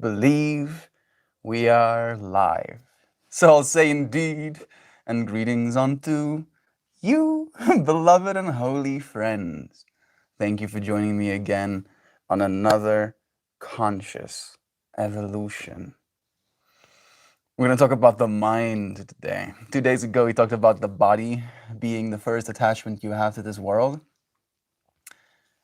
believe we are live. So I'll say indeed, and greetings unto you, beloved and holy friends. Thank you for joining me again on another conscious evolution. We're going to talk about the mind today. 2 days ago, we talked about the body being the first attachment you have to this world.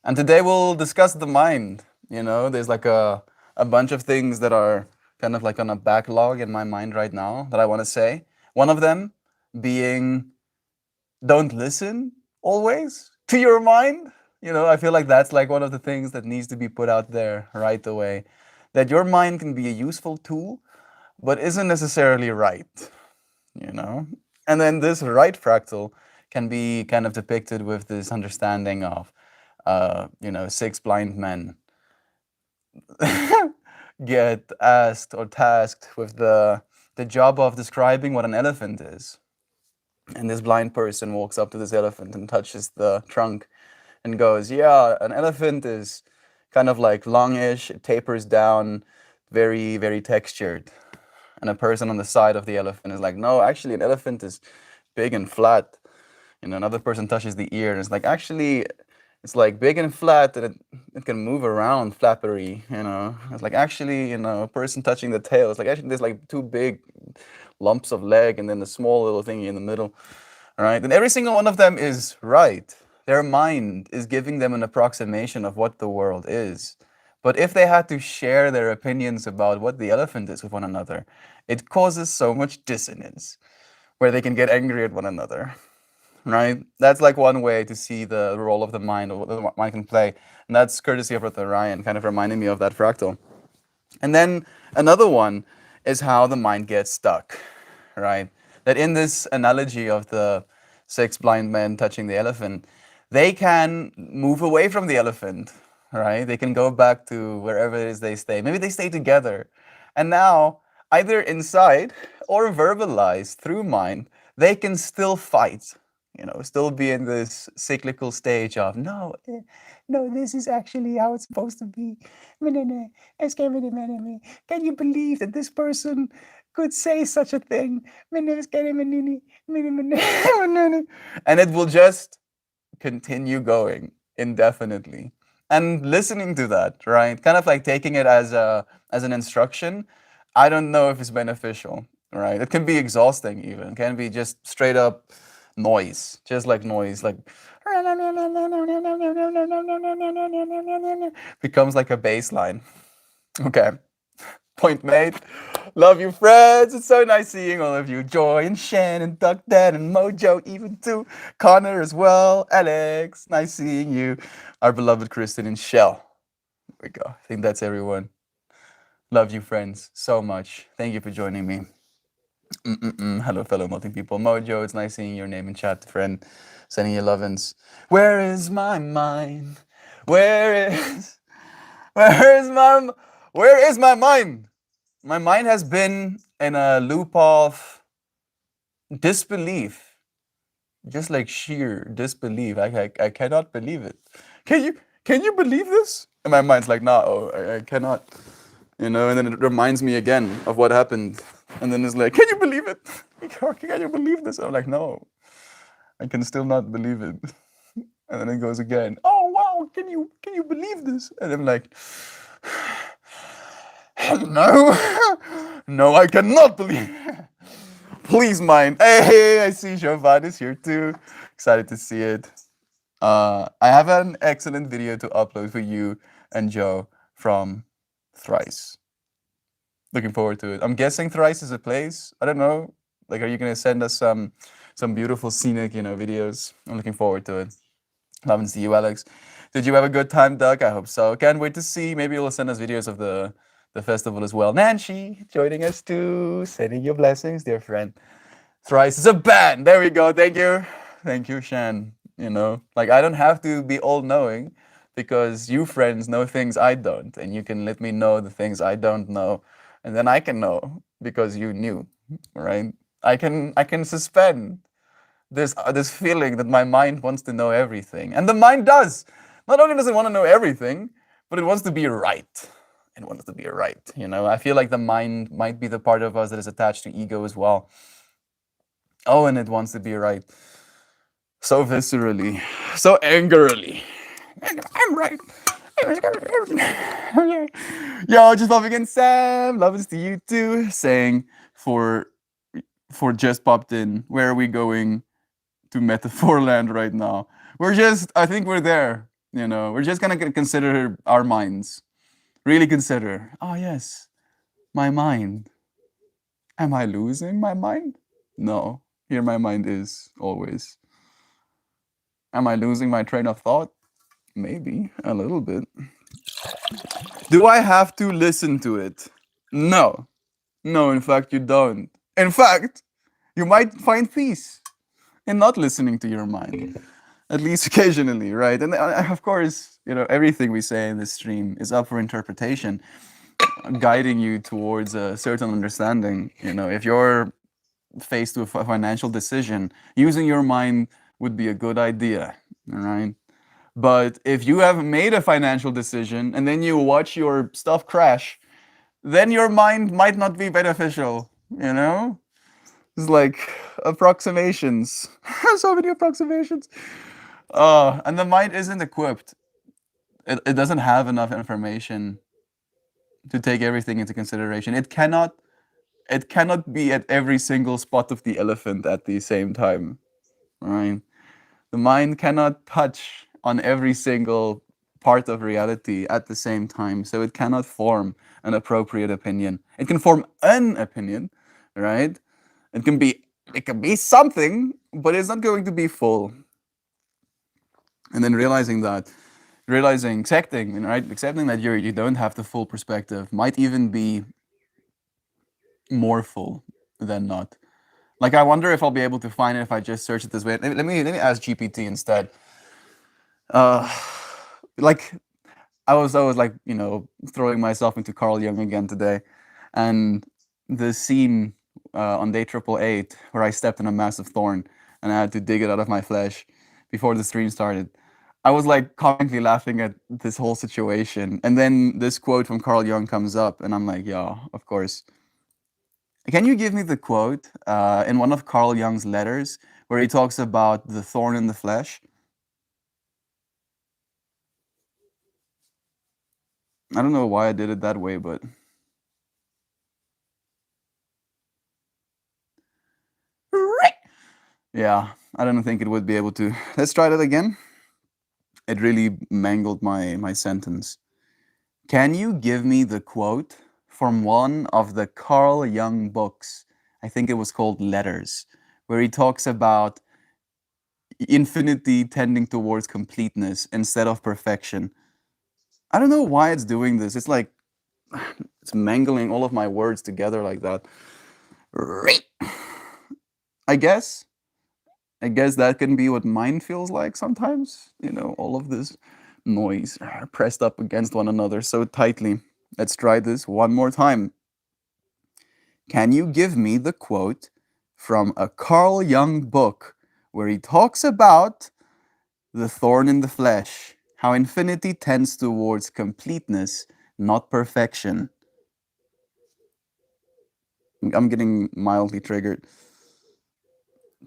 And today we'll discuss the mind. There's like a bunch of things that are kind of like on a backlog in my mind right now that I want to say. One of them being don't listen always to your mind. I feel like that's like one of the things that needs to be put out there right away. That your mind can be a useful tool, but isn't necessarily right, you know? And then this right fractal can be kind of depicted with this understanding of, six blind men get asked or tasked with the job of describing what an elephant is. And this blind person walks up to this elephant and touches the trunk and goes, yeah, an elephant is kind of like longish, it tapers down, very, very textured. And a person on the side of the elephant is like, no, actually, an elephant is big and flat. Another person touches the ear and it's like, actually, it's like big and flat and it can move around flappery. It's like, actually, a person touching the tail. It's like, actually, there's like two big lumps of leg and then the small little thingy in the middle. All right. And every single one of them is right. Their mind is giving them an approximation of what the world is. But if they had to share their opinions about what the elephant is with one another, it causes so much dissonance where they can get angry at one another. Right? That's like one way to see the role of the mind or what the mind can play. And that's courtesy of Brother Ryan, kind of reminding me of that fractal. And then another one is how the mind gets stuck, right? That in this analogy of the six blind men touching the elephant, they can move away from the elephant, right? They can go back to wherever it is they stay. Maybe they stay together. And now, either inside or verbalized through mind, they can still fight, still be in this cyclical stage of, no, no, this is actually how it's supposed to be. Can you believe that this person could say such a thing? And it will just continue going indefinitely. And listening to that, right? Kind of like taking it as an instruction, I don't know if it's beneficial, right? It can be exhausting even. It can be just straight up noise, just like noise, like becomes like a bass line. Okay. Point made. Love you, friends. It's so nice seeing all of you. Joy and Shan and Duck Dad and Mojo, even too. Connor as well. Alex, nice seeing you. Our beloved Kristen and Shell. There we go. I think that's everyone. Love you, friends, so much. Thank you for joining me. Hello, fellow melting people. Mojo, it's nice seeing your name in chat, friend. Sending you lovin's. Where is my mind? Where is my mind? My mind has been in a loop of disbelief, just like sheer disbelief. I cannot believe it. Can you believe this? And my mind's like, no, I cannot. And then it reminds me again of what happened. And then it's like, can you believe it? Can you believe this? I'm like, no, I can still not believe it. And then it goes again. Oh wow, can you believe this? And I'm like, no, no, I cannot believe. Please mind. Hey, I see Jovan is here too. Excited to see it. I have an excellent video to upload for you and Joe from Thrice. Looking forward to it. I'm guessing Thrice is a place. I don't know. Like, are you gonna send us some beautiful scenic, videos? I'm looking forward to it. Love and see you, Alex. Did you have a good time, Doug? I hope so. Can't wait to see. Maybe you'll send us videos of the festival as well. Nancy joining us too. Sending you blessings, dear friend. Thrice is a band. There we go. Thank you, Shan. Like I don't have to be all knowing because you friends know things I don't, and you can let me know the things I don't know, and then I can know because you knew, right? I can suspend this feeling that my mind wants to know everything, and the mind does. Not only does it want to know everything, but it wants to be right. it wants to be right. I feel like the mind might be the part of us that is attached to ego as well. Oh, and it wants to be right so viscerally, so angrily. I'm right. Yo, just love again, Sam. Love is to you too. Saying for just popped in. Where are we going to metaphor land right now? I think we're there. We're just gonna consider our minds. Really consider. Oh yes, my mind. Am I losing my mind? No. Here my mind is always. Am I losing my train of thought? Maybe a little bit. Do I have to listen to it? No. No, in fact, you don't. In fact, you might find peace in not listening to your mind, at least occasionally, right? And of course, everything we say in this stream is up for interpretation, guiding you towards a certain understanding. If you're faced with a financial decision, using your mind would be a good idea, all right? But if you have made a financial decision and then you watch your stuff crash, then your mind might not be beneficial, It's like approximations. So many approximations. And the mind isn't equipped. It doesn't have enough information to take everything into consideration. It cannot be at every single spot of the elephant at the same time. Right? The mind cannot touch on every single part of reality at the same time. So it cannot form an appropriate opinion. It can form an opinion, right? It can be something, but it's not going to be full. And then accepting, right? Accepting that you don't have the full perspective might even be more full than not. Like, I wonder if I'll be able to find it if I just search it this way. Let me ask GPT instead. Like, I was like, throwing myself into Carl Jung again today, and the scene on day 888 where I stepped on a massive thorn and I had to dig it out of my flesh before the stream started. I was like comically laughing at this whole situation, and then this quote from Carl Jung comes up, and I'm like, yeah, of course. Can you give me the quote in one of Carl Jung's letters where he talks about the thorn in the flesh? I don't know why I did it that way, but yeah, I don't think it would be able to. Let's try that again. It really mangled my sentence. Can you give me the quote from one of the Carl Jung books? I think it was called Letters, where he talks about infinity tending towards completeness instead of perfection. I don't know why it's doing this. It's like it's mangling all of my words together like that. I guess that can be what mine feels like sometimes. All of this noise pressed up against one another so tightly. Let's try this one more time. Can you give me the quote from a Carl Jung book where he talks about the thorn in the flesh, how infinity tends towards completeness, not perfection? I'm getting mildly triggered.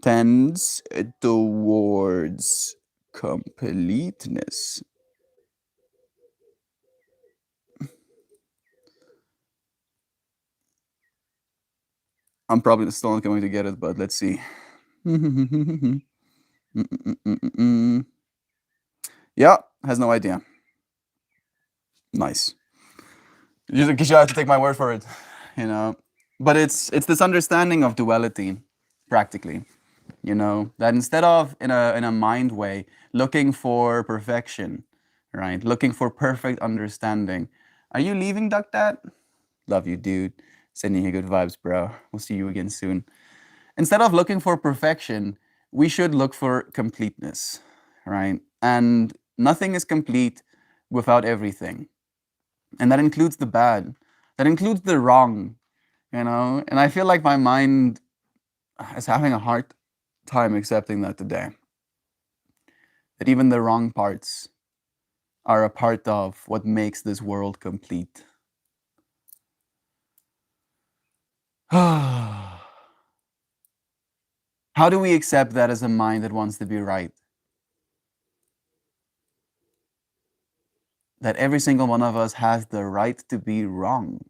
Tends towards completeness. I'm probably still not going to get it, but let's see. Yeah, has no idea. Nice. You have to take my word for it, But it's this understanding of duality, practically. That instead of in a mind way looking for perfection, right? Looking for perfect understanding. Are you leaving, Duck Dad? Love you, dude. Sending you good vibes, bro. We'll see you again soon. Instead of looking for perfection, we should look for completeness, right? And nothing is complete without everything. And that includes the bad. That includes the wrong, And I feel like my mind is having a hard time accepting that today. That even the wrong parts are a part of what makes this world complete. How do we accept that as a mind that wants to be right? That every single one of us has the right to be wrong,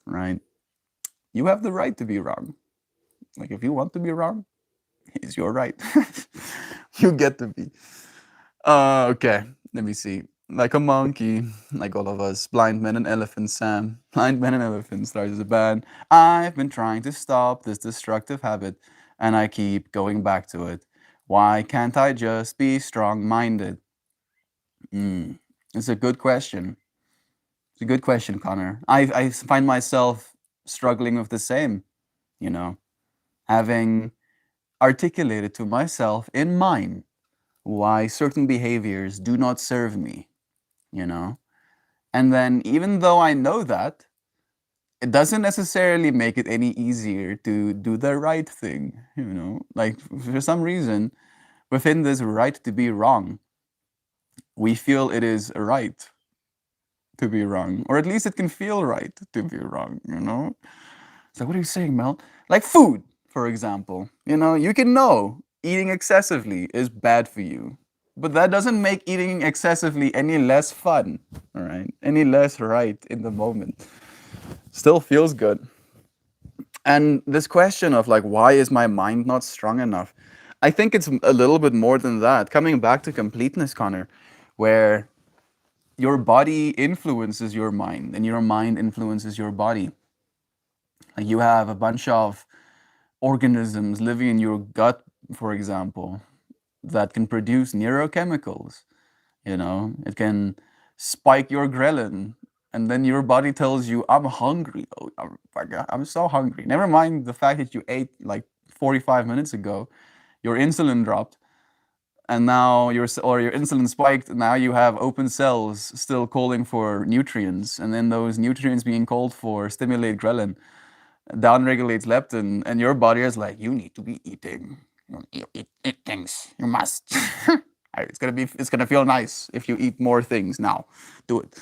right? You have the right to be wrong. Like, if you want to be wrong, it's your right. You get to be. Okay, let me see. Like a monkey, like all of us, blind men and elephants, Sam. Blind men and elephants starts as a band. I've been trying to stop this destructive habit, and I keep going back to it. Why can't I just be strong minded? It's a good question. It's a good question, Connor. I find myself struggling with the same, you know, having articulated to myself in mind why certain behaviors do not serve me, you know? And then, even though I know that, it doesn't necessarily make it any easier to do the right thing, you know? Like, for some reason, within this right to be wrong, we feel it is right to be wrong, or at least it can feel right to be wrong, you know? It's like, what are you saying, Mel? Like food, for example. You know, you can know eating excessively is bad for you, but that doesn't make eating excessively any less fun, all right? Any less right in the moment. Still feels good. And this question of like, why is my mind not strong enough? I think it's a little bit more than that. Coming back to completeness, Connor, where your body influences your mind and your mind influences your body. Like you have a bunch of organisms living in your gut, for example, that can produce neurochemicals. You know, it can spike your ghrelin, and then your body tells you, "I'm hungry. Oh, I'm so hungry." Never mind the fact that you ate like 45 minutes ago. Your insulin dropped, and now your insulin spiked. And now you have open cells still calling for nutrients, and then those nutrients being called for stimulate ghrelin, downregulates leptin, and your body is like, you need to be eating. Eat things. You must. It's gonna feel nice if you eat more things now. Do it,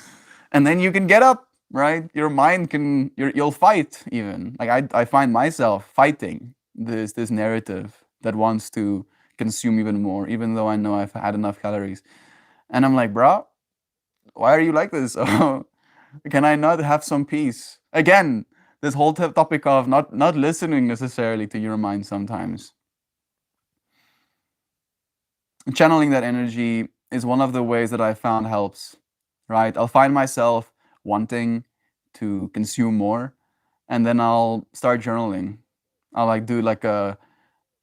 and then you can get up. Right, your mind can. You'll fight even. Like I find myself fighting this narrative that wants to consume even more, even though I know I've had enough calories. And I'm like, bro, why are you like this? Can I not have some peace? Again, this whole topic of not listening necessarily to your mind sometimes. Channeling that energy is one of the ways that I found helps, right? I'll find myself wanting to consume more, and then I'll start journaling. I'll like do like a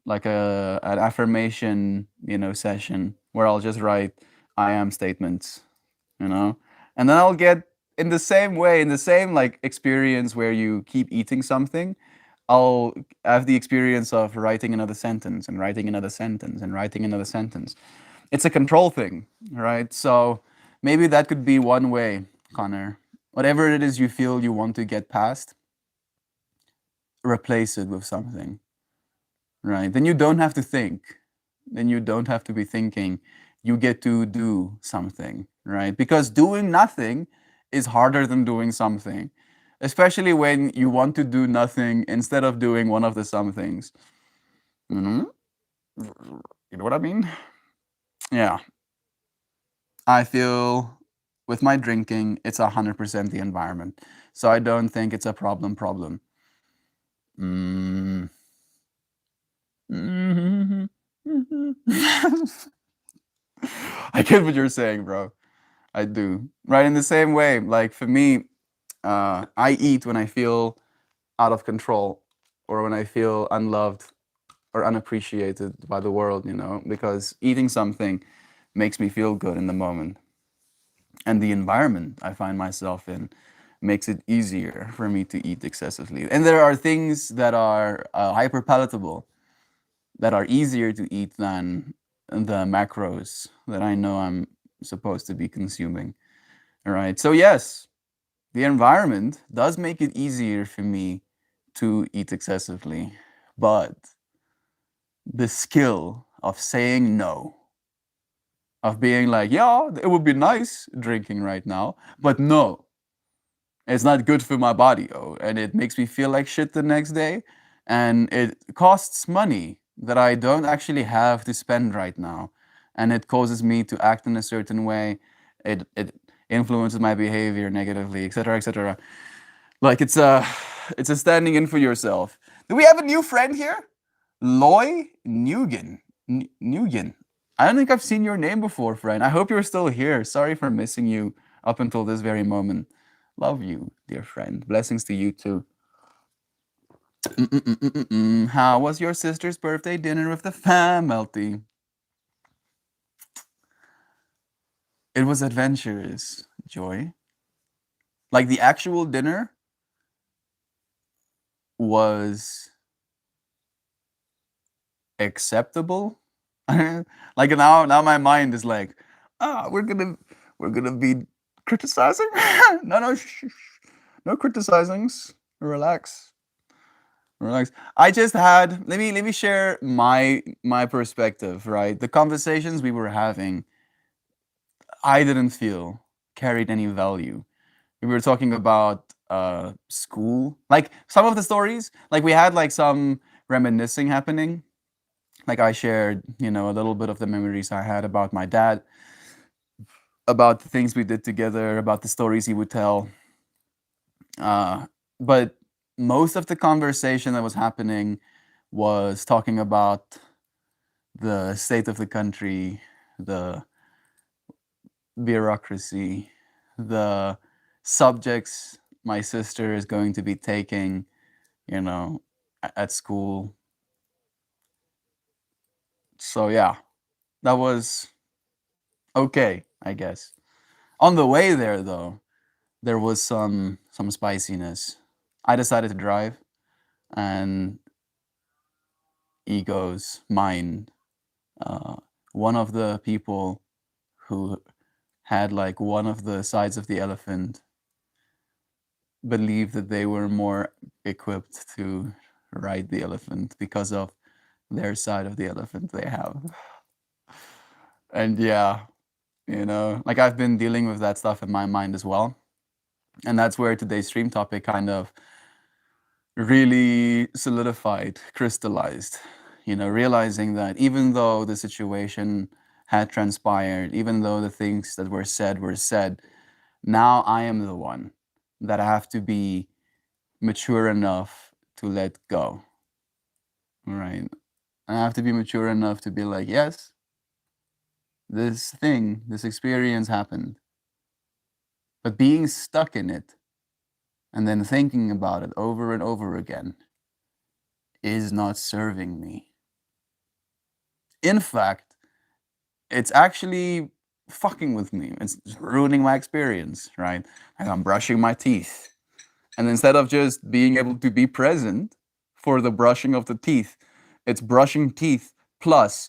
an affirmation, you know, session where I'll just write I am statements, you know? And then I'll get in the same way, in the same like experience where you keep eating something, I'll have the experience of writing another sentence and writing another sentence and writing another sentence. It's a control thing, right? So maybe that could be one way, Connor. Whatever it is you feel you want to get past, replace it with something, right? Then you don't have to think. Then you don't have to be thinking. You get to do something, right? Because doing nothing is harder than doing something, especially when you want to do nothing instead of doing one of the some things. Mhm. You know what I mean? Yeah. I feel with my drinking, it's 100% the environment. So I don't think it's a problem. Mm. Mhm. I get what you're saying, bro. I do. Right, in the same way, like for me, I eat when I feel out of control or when I feel unloved or unappreciated by the world, you know, because eating something makes me feel good in the moment. And the environment I find myself in makes it easier for me to eat excessively. And there are things that are hyper palatable, that are easier to eat than the macros that I know I'm supposed to be consuming. All right. So, yes, the environment does make it easier for me to eat excessively, but the skill of saying no, of being like, yeah, it would be nice drinking right now, but no, It's not good for my body, oh, and it makes me feel like shit the next day, and it costs money that I don't actually have to spend right now, and it causes me to act in a certain way. It influences my behavior negatively, etc., etc. Like it's a standing in for yourself. Do we have a new friend here? Loy Nugent. Nugent. I don't think I've seen your name before, friend. I hope you're still here. Sorry for missing you up until this very moment. Love you, dear friend. Blessings to you too. How was your sister's birthday dinner with the family? It was adventurous, Joy. Like the actual dinner was acceptable. Like now my mind is like, ah, we're gonna be criticizing. No, no, no criticizings. Relax, relax. I just had let me share my perspective. Right, the conversations we were having, I didn't feel carried any value. We were talking about school, like some of the stories, like we had like some reminiscing happening. Like I shared, a little bit of the memories I had about my dad, about the things we did together, about the stories he would tell. But most of the conversation that was happening was talking about the state of the country, the bureaucracy, the subjects my sister is going to be taking, at school. So yeah, that was okay, I guess. On the way there, though, there was some spiciness. I decided to drive, and Ego's mind, uh, one of the people who had like one of the sides of the elephant, believed that they were more equipped to ride the elephant because of their side of the elephant they have. And yeah, like I've been dealing with that stuff in my mind as well. And that's where today's stream topic kind of really solidified, crystallized, realizing that even though the situation had transpired, even though the things that were said, now I am the one that I have to be mature enough to let go. Right? I have to be mature enough to be like, yes, this experience happened. But being stuck in it and then thinking about it over and over again is not serving me. In fact, it's actually fucking with me. It's ruining my experience, right? Like I'm brushing my teeth. And instead of just being able to be present for the brushing of the teeth, it's brushing teeth plus.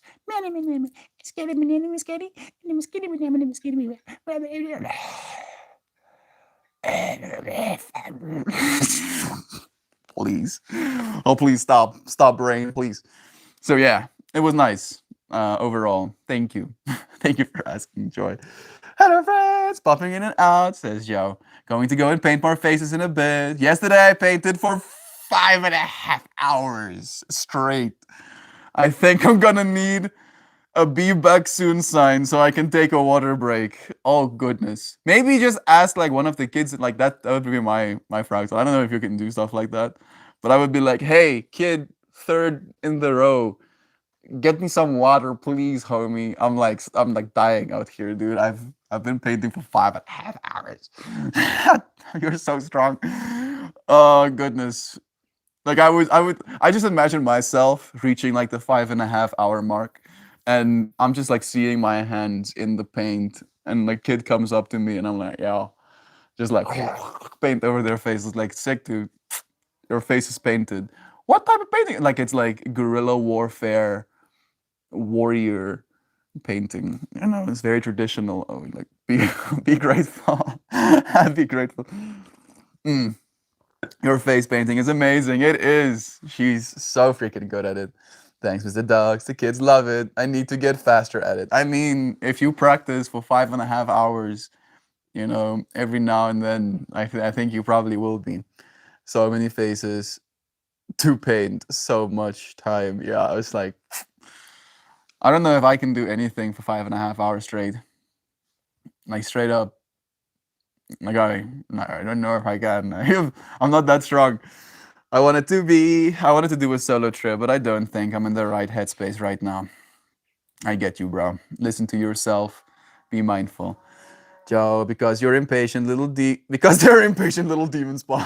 Please. Oh, please stop. Stop, brain, please. So, yeah, it was nice overall. Thank you. Thank you for asking, Joy. Hello, friends. Popping in and out, says Joe. Going to go and paint more faces in a bit. Yesterday, I painted for 5.5 hours straight. I think I'm gonna need a be back soon sign so I can take a water break. Oh goodness. Maybe just ask like one of the kids like that. That would be my fractal. I don't know if you can do stuff like that, but I would be like, hey, kid, third in the row, get me some water, please, homie. I'm like dying out here, dude. I've been painting for 5.5 hours. You're so strong. Oh goodness. Like I just imagine myself reaching like the 5.5 hour mark, and I'm just like seeing my hands in the paint, and like kid comes up to me, and I'm like, yo, just like paint over their faces, like sick, dude. Your face is painted. What type of painting? Like it's like guerrilla warfare, warrior painting. It's very traditional. Oh, like be be grateful, be grateful. Mm. Your face painting is amazing. It is. She's so freaking good at it. Thanks, Mr. Dogs. The kids love it. I need to get faster at it. I mean, if you practice for 5.5 hours, You know, every now and then, I think you probably will be. So many faces to paint, so much time. Yeah, I was like, I don't know if I can do anything for 5.5 hours straight. Like straight up. Like I don't know if I can. I'm not that strong. I wanted to do a solo trip, but I don't think I'm in the right headspace right now. I get you, bro. Listen to yourself. Be mindful. Joe, because you're impatient little because they're impatient little demon spawn.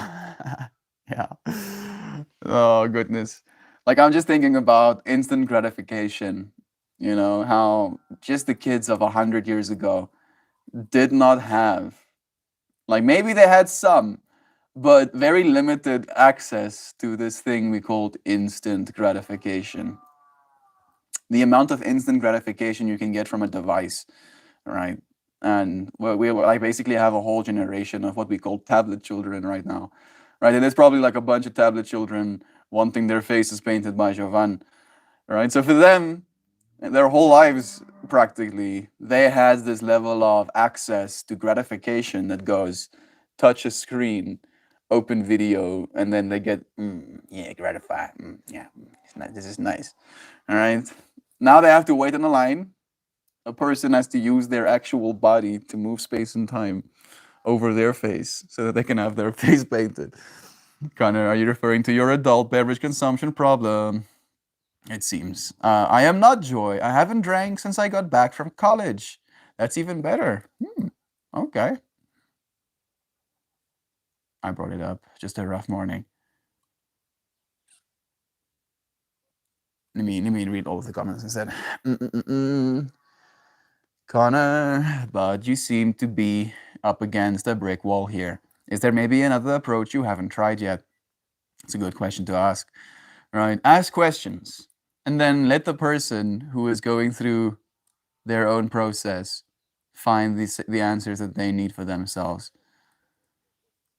Yeah. Oh goodness. Like I'm just thinking about instant gratification. You know, how just the kids of 100 years ago did not have, like maybe they had some, but very limited access to this thing we called instant gratification. The amount of instant gratification you can get from a device, right? And we like basically have a whole generation of what we call tablet children right now, right? And there's probably like a bunch of tablet children wanting their faces painted by Jovan, right? So for them, their whole lives practically, they had this level of access to gratification that goes touch a screen, open video, and then they get yeah, gratified. Yeah, this is nice. All right. Now they have to wait in a line. A person has to use their actual body to move space and time over their face so that they can have their face painted. Connor, are you referring to your adult beverage consumption problem? It seems. I am not Joy. I haven't drank since I got back from college. That's even better. Okay. I brought it up. Just a rough morning. Let me read all of the comments instead. Connor, but you seem to be up against a brick wall here. Is there maybe another approach you haven't tried yet? It's a good question to ask, right? Ask questions and then let the person who is going through their own process find the answers that they need for themselves.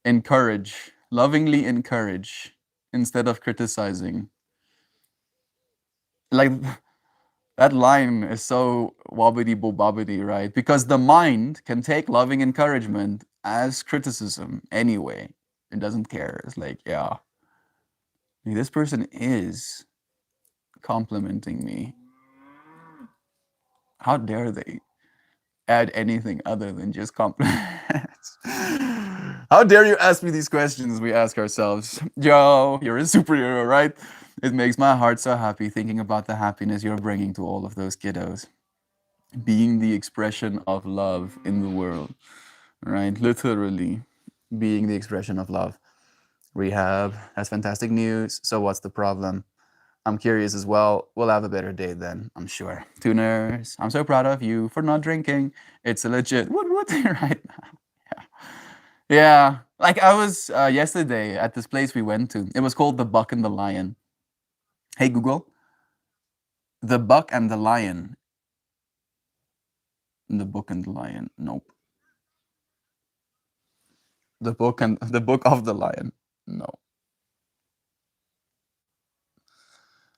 Encourage, lovingly encourage instead of criticizing. Like that line is so wobbity bobbity, right? Because the mind can take loving encouragement as criticism anyway. It doesn't care. It's like, yeah, this person is complimenting me. How dare they add anything other than just compliments? How dare you ask me these questions? We ask ourselves. Joe, you're a superhero, right? It makes my heart so happy thinking about the happiness you're bringing to all of those kiddos. Being the expression of love in the world, right? Literally being the expression of love. Rehab, that's fantastic news. So, what's the problem? I'm curious as well. We'll have a better day then, I'm sure. Tuners, I'm so proud of you for not drinking. It's a legit what right now. Yeah. Yeah. Like I was yesterday at this place we went to. It was called The Buck and the Lion. Hey Google. The Buck and the Lion. The Book and the Lion. Nope. The Book of the Lion. No.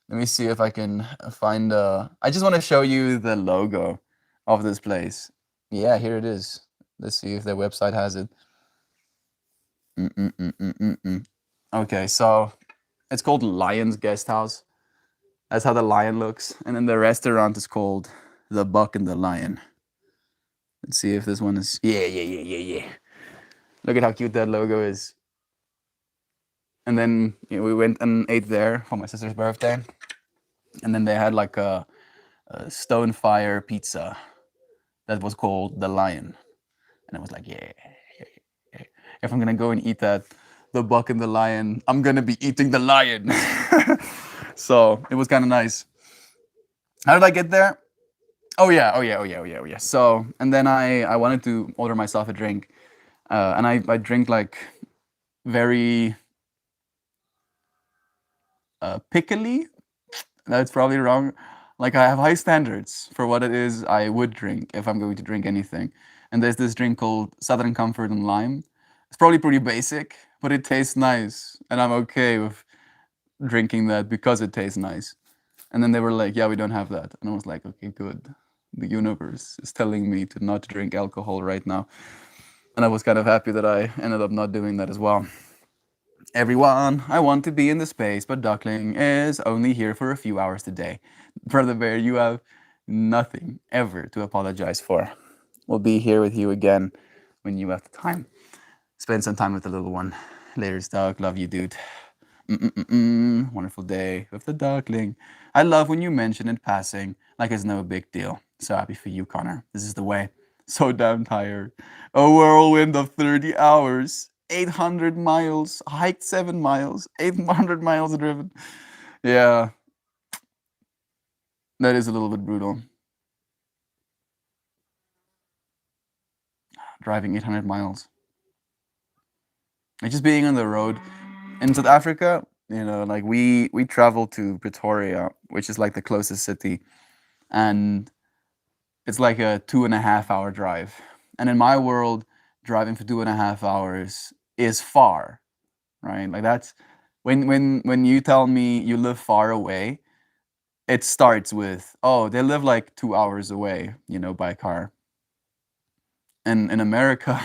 Let me see if I can find I just want to show you the logo of this place. Yeah, here it is. Let's see if their website has it. Okay, so it's called Lion's Guest House. That's how the lion looks. And then the restaurant is called The Buck and the Lion. Let's see if this one is. Yeah. Look at how cute that logo is. And then we went and ate there for my sister's birthday. And then they had like a stone fire pizza that was called The Lion. And I was like, yeah. If I'm gonna go and eat that, The Buck and the Lion, I'm gonna be eating the lion. So it was kind of nice. How did I get there? Oh yeah. So and then I wanted to order myself a drink, and I drink like very pickily. That's probably wrong. Like I have high standards for what it is I would drink if I'm going to drink anything. And there's this drink called Southern Comfort and Lime. It's probably pretty basic, but it tastes nice, and I'm okay with drinking that because it tastes nice. And then they were like, "Yeah, we don't have that," and I was like, "Okay, good. The universe is telling me to not drink alcohol right now." And I was kind of happy that I ended up not doing that as well. Everyone, I want to be in the space, but Duckling is only here for a few hours today. Brother Bear, you have nothing ever to apologize for. We'll be here with you again when you have the time. Spend some time with the little one. Later, Duck. Love you, dude. Wonderful day with the duckling. I love when you mention it passing like it's no big deal. So happy for you, Connor. This is the way. So damn tired. A whirlwind of 30 hours, 800 miles, hiked 7 miles, 800 miles driven. Yeah, that is a little bit brutal. Driving 800 miles. Like just being on the road. In South Africa, like we travel to Pretoria, which is like the closest city, and it's like a 2.5 hour drive. And in my world, driving for 2.5 hours is far, right? Like that's when you tell me you live far away, it starts with, oh, they live like 2 hours away, by car. And in America,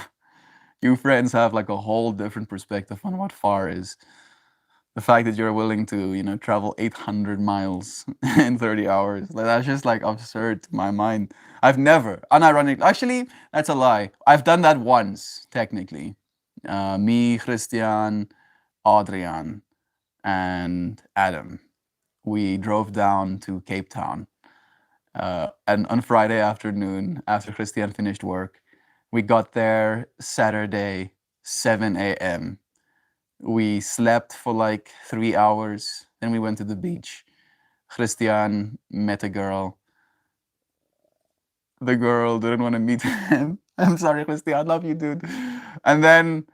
you friends have like a whole different perspective on what far is. The fact that you're willing to, travel 800 miles in 30 hours, like that's just like absurd to my mind. I've never, unironic, actually, that's a lie. I've done that once, technically. Me, Christian, Adrian, and Adam. We drove down to Cape Town. And on Friday afternoon, after Christian finished work, we got there Saturday, 7 a.m. We slept for like 3 hours. Then we went to the beach. Christian met a girl. The girl didn't want to meet him. I'm sorry, Christian. I love you, dude. And then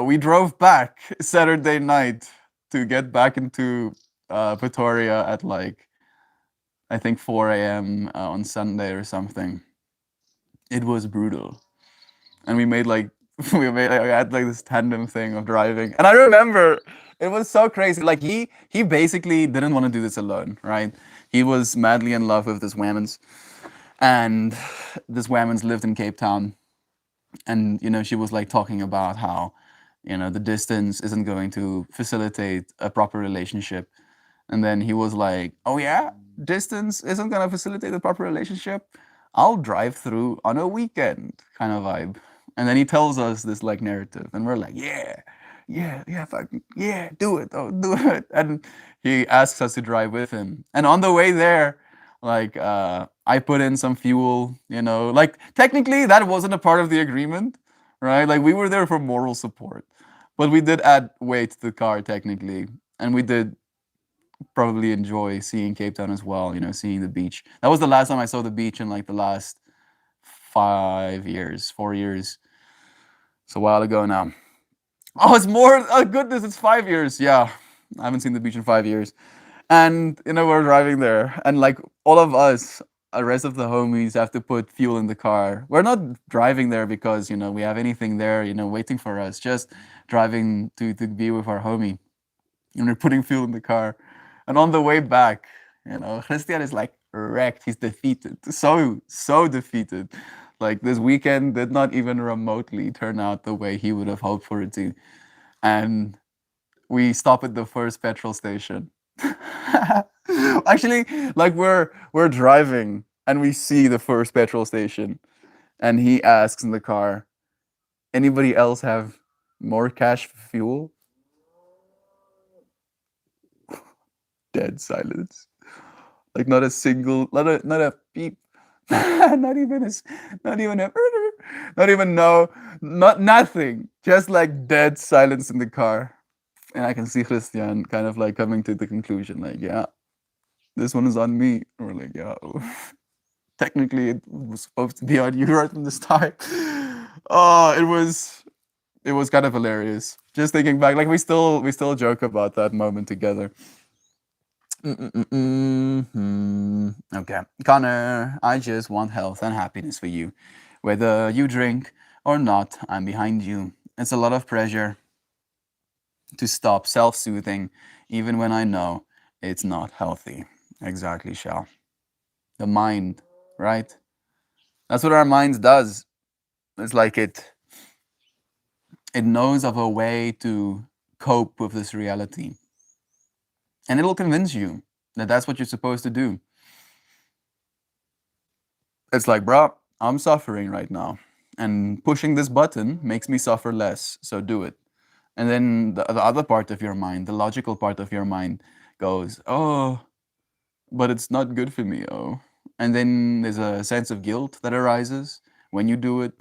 we drove back Saturday night to get back into Pretoria at like, I think 4 a.m. On Sunday or something. It was brutal. And we made like I had like this tandem thing of driving, and I remember it was so crazy. Like he basically didn't want to do this alone, right? He was madly in love with this woman's, and this woman's lived in Cape Town, and she was like talking about how the distance isn't going to facilitate a proper relationship, and then he was like, "Oh yeah, distance isn't gonna facilitate a proper relationship. I'll drive through on a weekend," kind of vibe. And then he tells us this like narrative, and we're like, "Yeah, yeah, yeah, fucking yeah, do it, oh, do it." And he asks us to drive with him. And on the way there, like I put in some fuel, like technically that wasn't a part of the agreement, right? Like we were there for moral support, but we did add weight to the car technically, and we did probably enjoy seeing Cape Town as well, seeing the beach. That was the last time I saw the beach in like the last 5 years, 4 years. It's a while ago now. Oh, it's more. Oh, goodness, it's 5 years. Yeah, I haven't seen the beach in 5 years. And, we're driving there. And like all of us, the rest of the homies have to put fuel in the car. We're not driving there because, we have anything there, waiting for us. Just driving to be with our homie. And we're putting fuel in the car. And on the way back, Christian is like wrecked. He's defeated. So defeated. Like this weekend did not even remotely turn out the way he would have hoped for it to. And we stop at the first petrol station. Actually, like we're driving and we see the first petrol station, and he asks in the car, "Anybody else have more cash for fuel?" Dead silence. Like not a single, not a beep, not even not even a, not even no, not nothing. Just like dead silence in the car, and I can see Christian kind of like coming to the conclusion, like, yeah, this one is on me. And we're like, yeah, technically it was supposed to be on you right from the start. Oh, it was kind of hilarious. Just thinking back, like we still joke about that moment together. Okay. Connor, I just want health and happiness for you. Whether you drink or not, I'm behind you. It's a lot of pressure to stop self soothing, even when I know it's not healthy. Exactly, Shal. The mind, right? That's what our minds does. It's like it It knows of a way to cope with this reality. And it'll convince you that that's what you're supposed to do. It's like, bro, I'm suffering right now. And pushing this button makes me suffer less. So do it. And then the other part of your mind, the logical part of your mind, goes, oh, but it's not good for me. Oh. And then there's a sense of guilt that arises when you do it.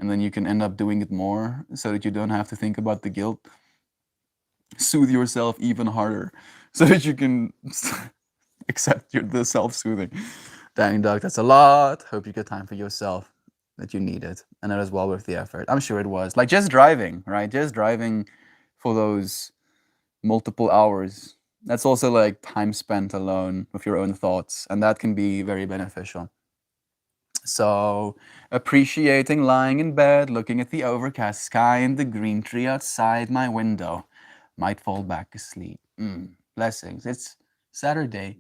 And then you can end up doing it more so that you don't have to think about the guilt. Soothe yourself even harder so that you can accept the self-soothing. Dang, Doug, that's a lot. Hope you get time for yourself, that you need it, and that is well worth the effort. I'm sure it was. Like just driving, right? Just driving for those multiple hours. That's also like time spent alone with your own thoughts, and that can be very beneficial. So, appreciating lying in bed, looking at the overcast sky and the green tree outside my window, might fall back asleep. Blessings. It's Saturday.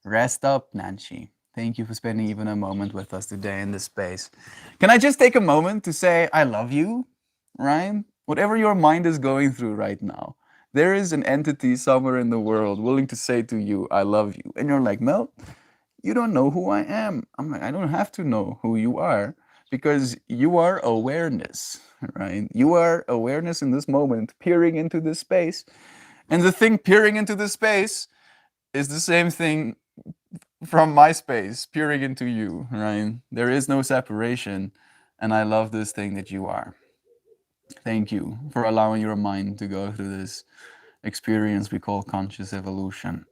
Rest up, Nancy. Thank you for spending even a moment with us today in this space. Can I just take a moment to say I love you, Ryan? Whatever your mind is going through right now, there is an entity somewhere in the world willing to say to you, I love you. And you're like, Mel, you don't know who I am. I'm like, I don't have to know who you are because you are awareness, right? You are awareness in this moment, peering into this space. And the thing peering into this space is the same thing from my space peering into you, right? There is no separation. And I love this thing that you are. Thank you for allowing your mind to go through this experience we call conscious evolution.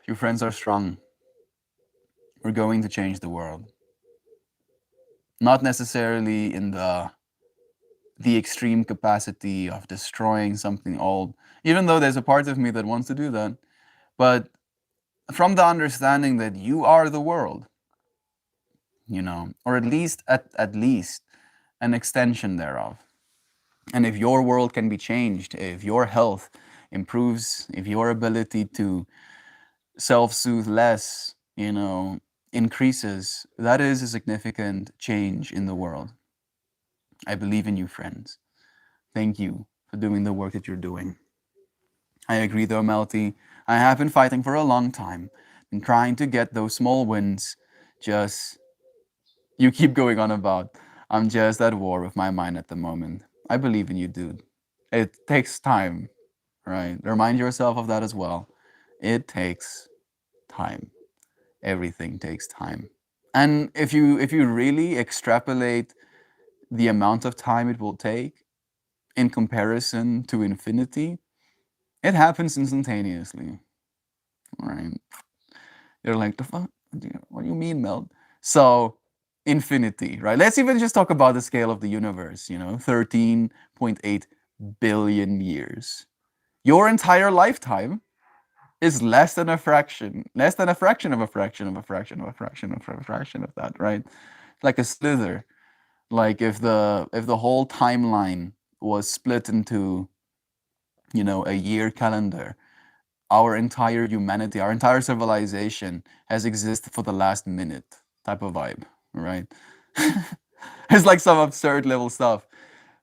Your friends are strong. We're going to change the world. Not necessarily in the extreme capacity of destroying something old, even though there's a part of me that wants to do that, but from the understanding that you are the world, or at least an extension thereof. And if your world can be changed, if your health improves, if your ability to self-soothe less, increases, that is a significant change in the world. I believe in you, friends. Thank you for doing the work that you're doing. I agree though, Melty. I have been fighting for a long time, been trying to get those small wins. Just, you keep going on about, I'm just at war with my mind at the moment. I believe in you, dude. It takes time, right? Remind yourself of that as well. It takes time. Everything takes time. And if you really extrapolate the amount of time it will take in comparison to infinity, it happens instantaneously, right? You're like, the fuck? What do you mean, Mel? So, infinity, right? Let's even just talk about the scale of the universe, 13.8 billion years. Your entire lifetime is less than a fraction of a fraction of a fraction of a fraction of a fraction of a fraction of that, right? Like a slither. Like if the whole timeline was split into, a year calendar, our entire humanity, our entire civilization has existed for the last minute type of vibe, right? It's like some absurd level stuff.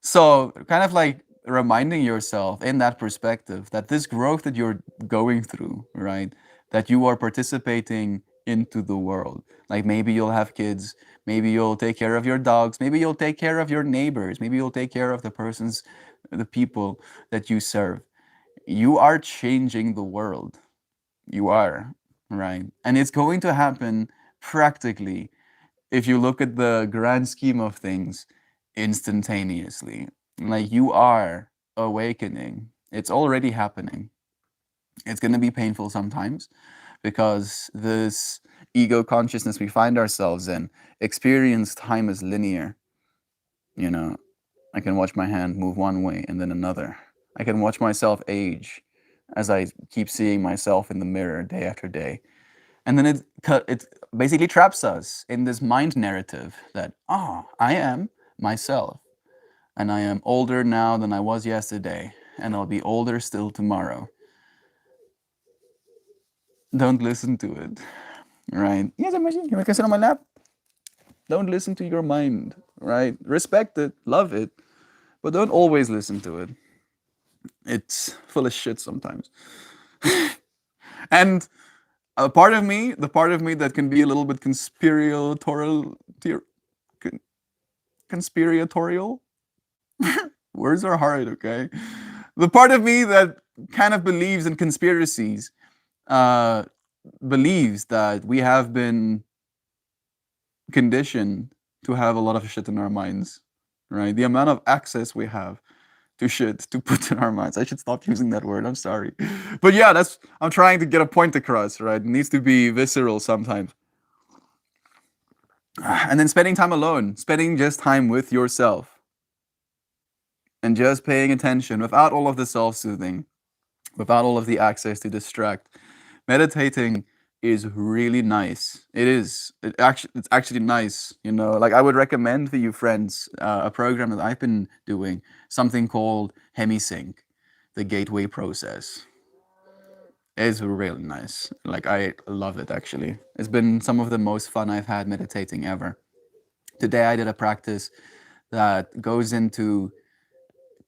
So kind of like reminding yourself in that perspective that this growth that you're going through, right? That you are participating into the world. Like maybe you'll have kids, maybe you'll take care of your dogs, maybe you'll take care of your neighbors, maybe you'll take care of the people that you serve. You are changing the world. You are, right? And it's going to happen practically, if you look at the grand scheme of things, instantaneously. Like you are awakening. It's already happening. It's going to be painful sometimes because this ego consciousness we find ourselves in experience time as linear. I can watch my hand move one way and then another. I can watch myself age as I keep seeing myself in the mirror day after day. And then it basically traps us in this mind narrative that, I am myself. And I am older now than I was yesterday. And I'll be older still tomorrow. Don't listen to it, right? Yes, imagine you can sit on my lap. Don't listen to your mind, right? Respect it, love it, but don't always listen to it. It's full of shit sometimes. And a part of me, the part of me that can be a little bit conspiratorial. Words are hard, okay? The part of me that kind of believes in conspiracies uh, believes that we have been conditioned to have a lot of shit in our minds, right? The amount of access we have to shit to put in our minds. I should stop using that word. I'm sorry. But yeah, I'm trying to get a point across, right? It needs to be visceral sometimes. And then spending time alone, spending just time with yourself and just paying attention without all of the self soothing, without all of the access to distract. Meditating is really nice. It is. It's actually nice. You know, like I would recommend for you friends a program that I've been doing, something called HemiSync, the Gateway Process. It's really nice. Like I love it actually. It's been some of the most fun I've had meditating ever. Today I did a practice that goes into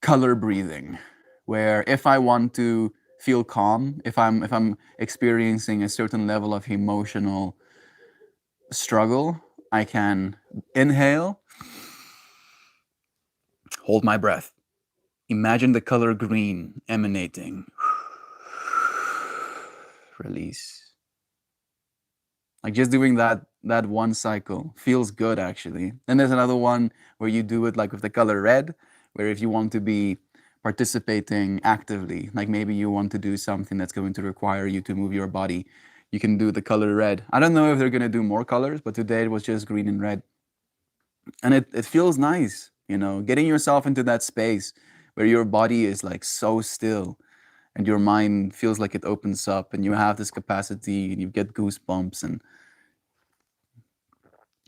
color breathing, where if I want to feel calm, if I'm experiencing a certain level of emotional struggle, I can inhale, hold my breath, imagine the color green emanating, release. Like just doing that one cycle feels good actually. Then there's another one where you do it like with the color red, where if you want to be participating actively, like maybe you want to do something that's going to require you to move your body, you can do the color red. I don't know if they're gonna do more colors, but today it was just green and red. And it feels nice, you know, getting yourself into that space where your body is like so still and your mind feels like it opens up and you have this capacity and you get goosebumps. And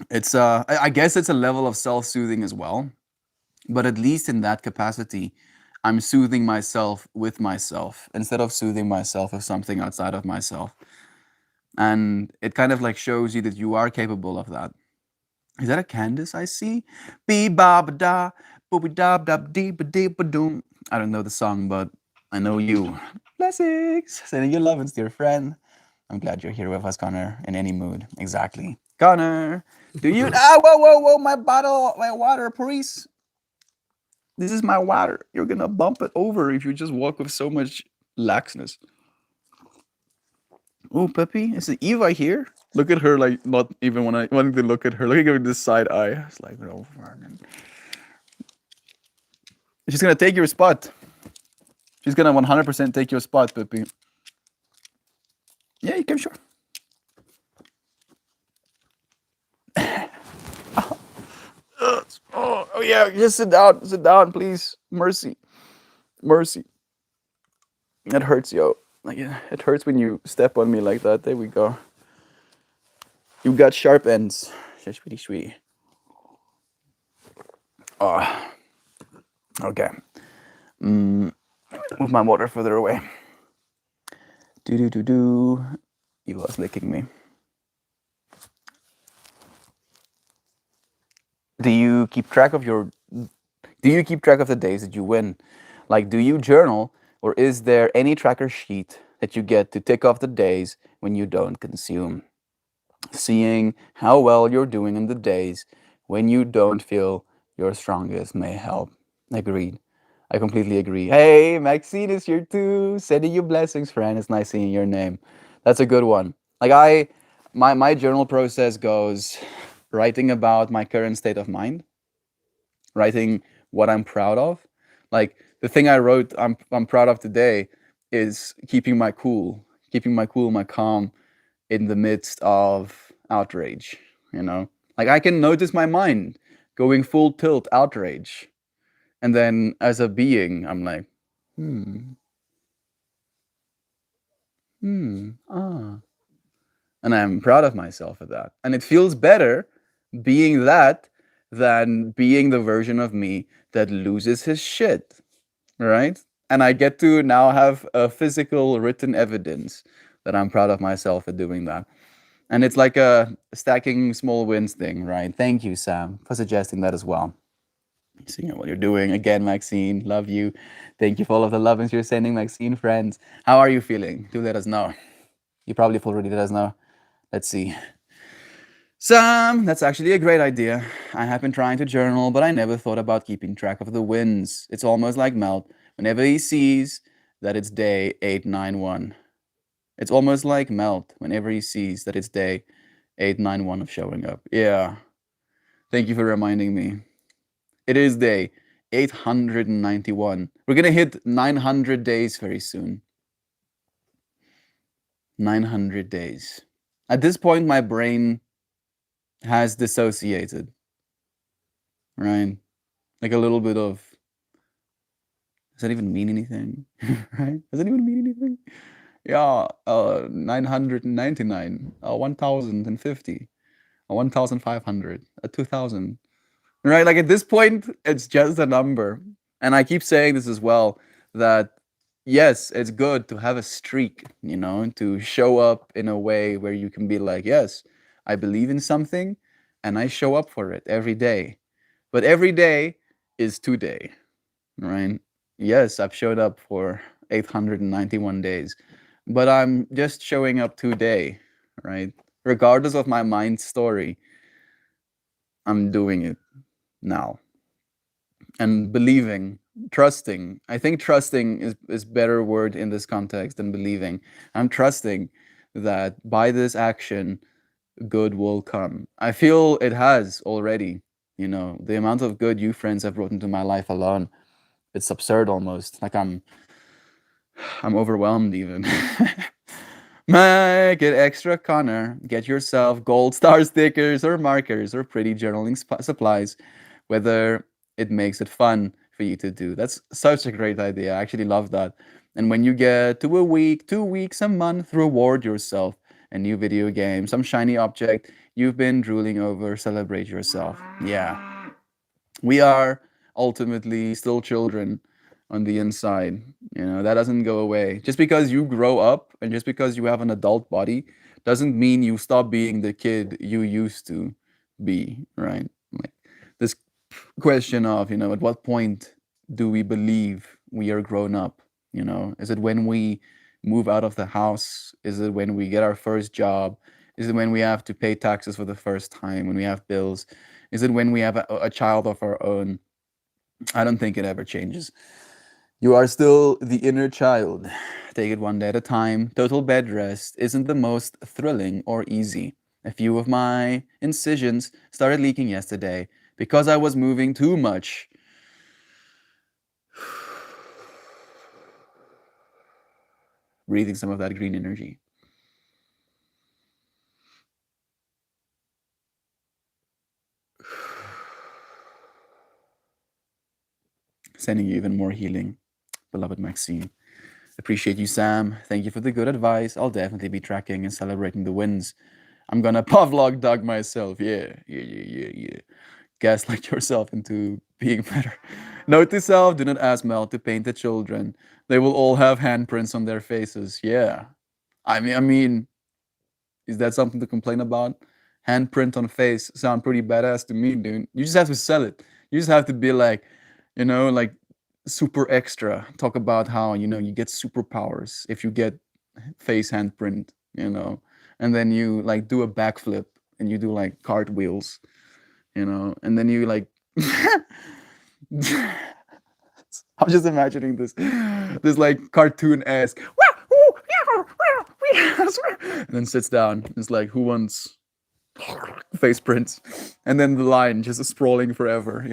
it's I guess it's a level of self-soothing as well, but at least in that capacity I'm soothing myself with myself instead of soothing myself with something outside of myself. And it kind of like shows you that you are capable of that. Is that a Candace I see? Be ba ba da, booby da da dee ba dee ba doom. I don't know the song, but I know you. Blessings. Sending you love, dear friend. I'm glad you're here with us, Connor, in any mood. Exactly. Connor, do you? Ah, whoa, whoa, whoa, my bottle, my water, please. This is my water. You're gonna bump it over if you just walk with so much laxness. Oh, Peppy, is it Eva here? Look at her, like, not even when I wanting to look at her. Look at this side eye. It's like, no, she's gonna take your spot. She's gonna 100% take your spot, Peppy. Yeah, you can, sure. Oh, yeah, just sit down, please. Mercy, mercy. It hurts, yo. Like it hurts when you step on me like that. There we go. You got sharp ends. Just pretty sweet. Oh, okay. Move my water further away. Do do do do. He was licking me. Do you keep track of your? Do you keep track of the days that you win? Like, do you journal, or is there any tracker sheet that you get to tick off the days when you don't consume? Seeing how well you're doing in the days when you don't feel your strongest may help. Agreed. I completely agree. Hey, Maxine is here too. Sending you blessings, friend. It's nice seeing your name. That's a good one. Like my journal process goes writing about my current state of mind, writing what I'm proud of. Like the thing I wrote I'm proud of today is keeping my cool, my calm in the midst of outrage, you know? Like I can notice my mind going full tilt outrage. And then as a being, I'm like, hmm, ah. And I'm proud of myself for that. And it feels better being that than being the version of me that loses his shit, right? And I get to now have a physical written evidence that I'm proud of myself for doing that. And it's like a stacking small wins thing, right? Thank you, Sam, for suggesting that as well. Seeing what you're doing again, Maxine. Love you. Thank you for all of the lovin's you're sending, Maxine friends. How are you feeling? Do let us know. You probably have already let us know. Let's see. Sam, that's actually a great idea. I have been trying to journal, but I never thought about keeping track of the wins. It's almost like Melt. Whenever he sees that it's day 891. It's almost like Melt whenever he sees that it's day 891 of showing up. Yeah. Thank you for reminding me. It is day 891. We're going to hit 900 days very soon. 900 days. At this point, my brain has dissociated, right? Like a little bit of, does that even mean anything? Right? Does it even mean anything? Yeah, 999, 1050, 1500, 2000. Right? Like at this point, it's just a number. And I keep saying this as well, that yes, it's good to have a streak, to show up in a way where you can be like, yes, I believe in something and I show up for it every day. But every day is today, right? Yes, I've showed up for 891 days, but I'm just showing up today, right? Regardless of my mind story, I'm doing it now. And believing, trusting. I think trusting is better word in this context than believing. I'm trusting that by this action, good will come. I feel it has already. The amount of good you friends have brought into my life alone, it's absurd almost. Like I'm overwhelmed even. Make it extra, Connor. Get yourself gold star stickers or markers or pretty journaling supplies, whether it makes it fun for you to do. That's such a great idea. I actually love that. And when you get to a week, 2 weeks, a month, reward yourself. A new video game, some shiny object you've been drooling over, celebrate yourself. Yeah. We are ultimately still children on the inside. That doesn't go away. Just because you grow up and just because you have an adult body doesn't mean you stop being the kid you used to be, right? Like this question of, at what point do we believe we are grown up? Is it when we move out of the house? Is it when we get our first job? Is it when we have to pay taxes for the first time, when we have bills? Is it when we have a child of our own? I don't think it ever changes. You are still the inner child. Take it one day at a time. Total bed rest isn't the most thrilling or easy. A few of my incisions started leaking yesterday because I was moving too much. Breathing some of that green energy. Sending you even more healing, beloved Maxine. Appreciate you, Sam. Thank you for the good advice. I'll definitely be tracking and celebrating the wins. I'm gonna Pavlov dog myself. Yeah. Gaslight yourself into being better. Note to self, do not ask Mel to paint the children. They will all have handprints on their faces. Yeah. I mean, is that something to complain about? Handprint on face sound pretty badass to me, dude. You just have to sell it. You just have to be like, like super extra. Talk about how, you get superpowers if you get face handprint, and then you like do a backflip and you do like cartwheels, and then you like I'm just imagining this like cartoon-esque and then sits down. It's like, who wants face prints? And then the line just sprawling forever,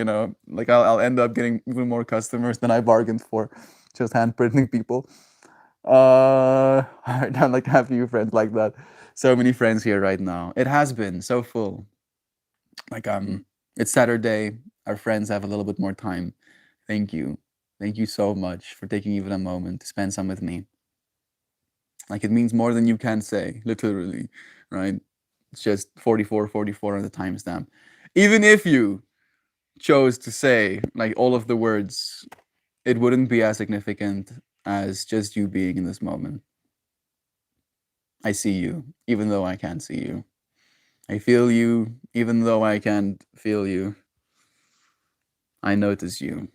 like I'll end up getting even more customers than I bargained for, just hand printing people. I'd like to have few friends like that. So many friends here right now. It has been so full. Like it's Saturday. Our friends have a little bit more time. Thank you. Thank you so much for taking even a moment to spend some with me. Like it means more than you can say, literally, right? It's just 44 on the timestamp. Even if you chose to say like all of the words, it wouldn't be as significant as just you being in this moment. I see you, even though I can't see you. I feel you, even though I can't feel you. I notice you,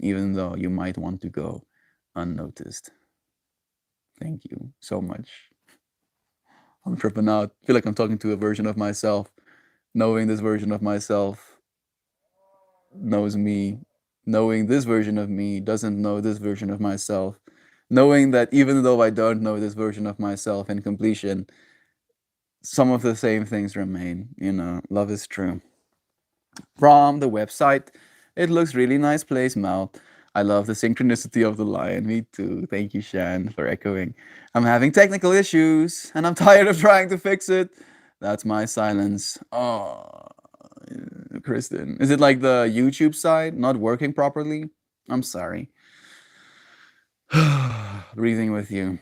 even though you might want to go unnoticed. Thank you so much. I'm tripping out. I feel like I'm talking to a version of myself, knowing this version of myself knows me, knowing this version of me doesn't know this version of myself, knowing that even though I don't know this version of myself in completion, some of the same things remain. Love is true. From the website, it looks really nice place, Mel. I love the synchronicity of the lion. Me too. Thank you, Shan, for echoing. I'm having technical issues and I'm tired of trying to fix it. That's my silence. Oh, Kristen. Is it like the YouTube side not working properly? I'm sorry. Breathing with you.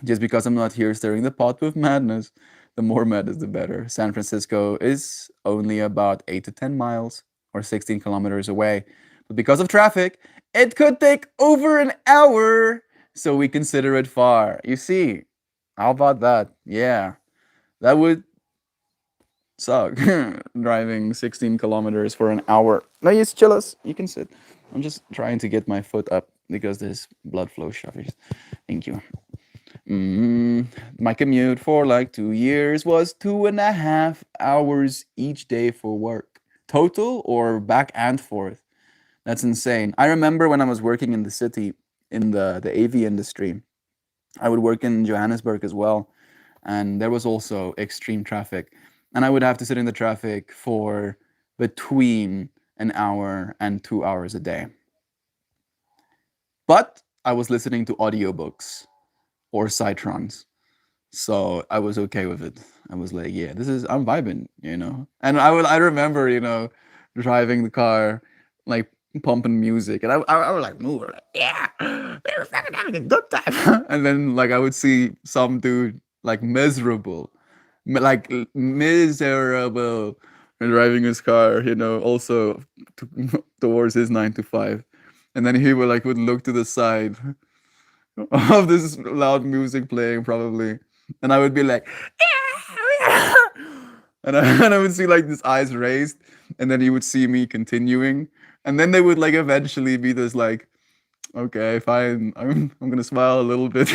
Just because I'm not here stirring the pot with madness, the more madness, the better. San Francisco is only about 8 to 10 miles or 16 kilometers away. But because of traffic, it could take over an hour. So we consider it far. You see, how about that? Yeah, that would suck. Driving 16 kilometers for an hour. No, yes, chillas. You can sit. I'm just trying to get my foot up because there's blood flow shuffies. Thank you. My commute for like 2 years was 2.5 hours each day for work. Total or back and forth? That's insane. I remember when I was working in the city in the AV industry, I would work in Johannesburg as well. And there was also extreme traffic. And I would have to sit in the traffic for between an hour and 2 hours a day. But I was listening to audiobooks or Cytrons. So I was okay with it. I was like, yeah, I'm vibing. And I remember, driving the car, like pumping music, and I was like, move, like, yeah, we're fucking having a good time. And then like I would see some dude like miserable, miserable, driving his car, also towards his 9 to 5, and then he would look to the side of this loud music playing probably, and I would be like, and I would see like his eyes raised, and then he would see me continuing, and then they would like eventually be this like, okay, fine, I'm gonna smile a little bit,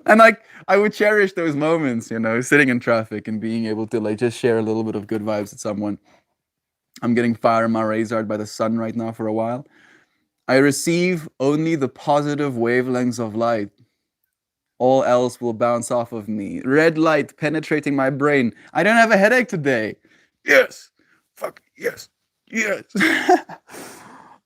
and like I would cherish those moments, sitting in traffic and being able to like just share a little bit of good vibes with someone. I'm getting fire in my razor by the sun right now for a while. I receive only the positive wavelengths of light. All else will bounce off of me. Red light penetrating my brain. I don't have a headache today. Yes. Fuck yes. Yes.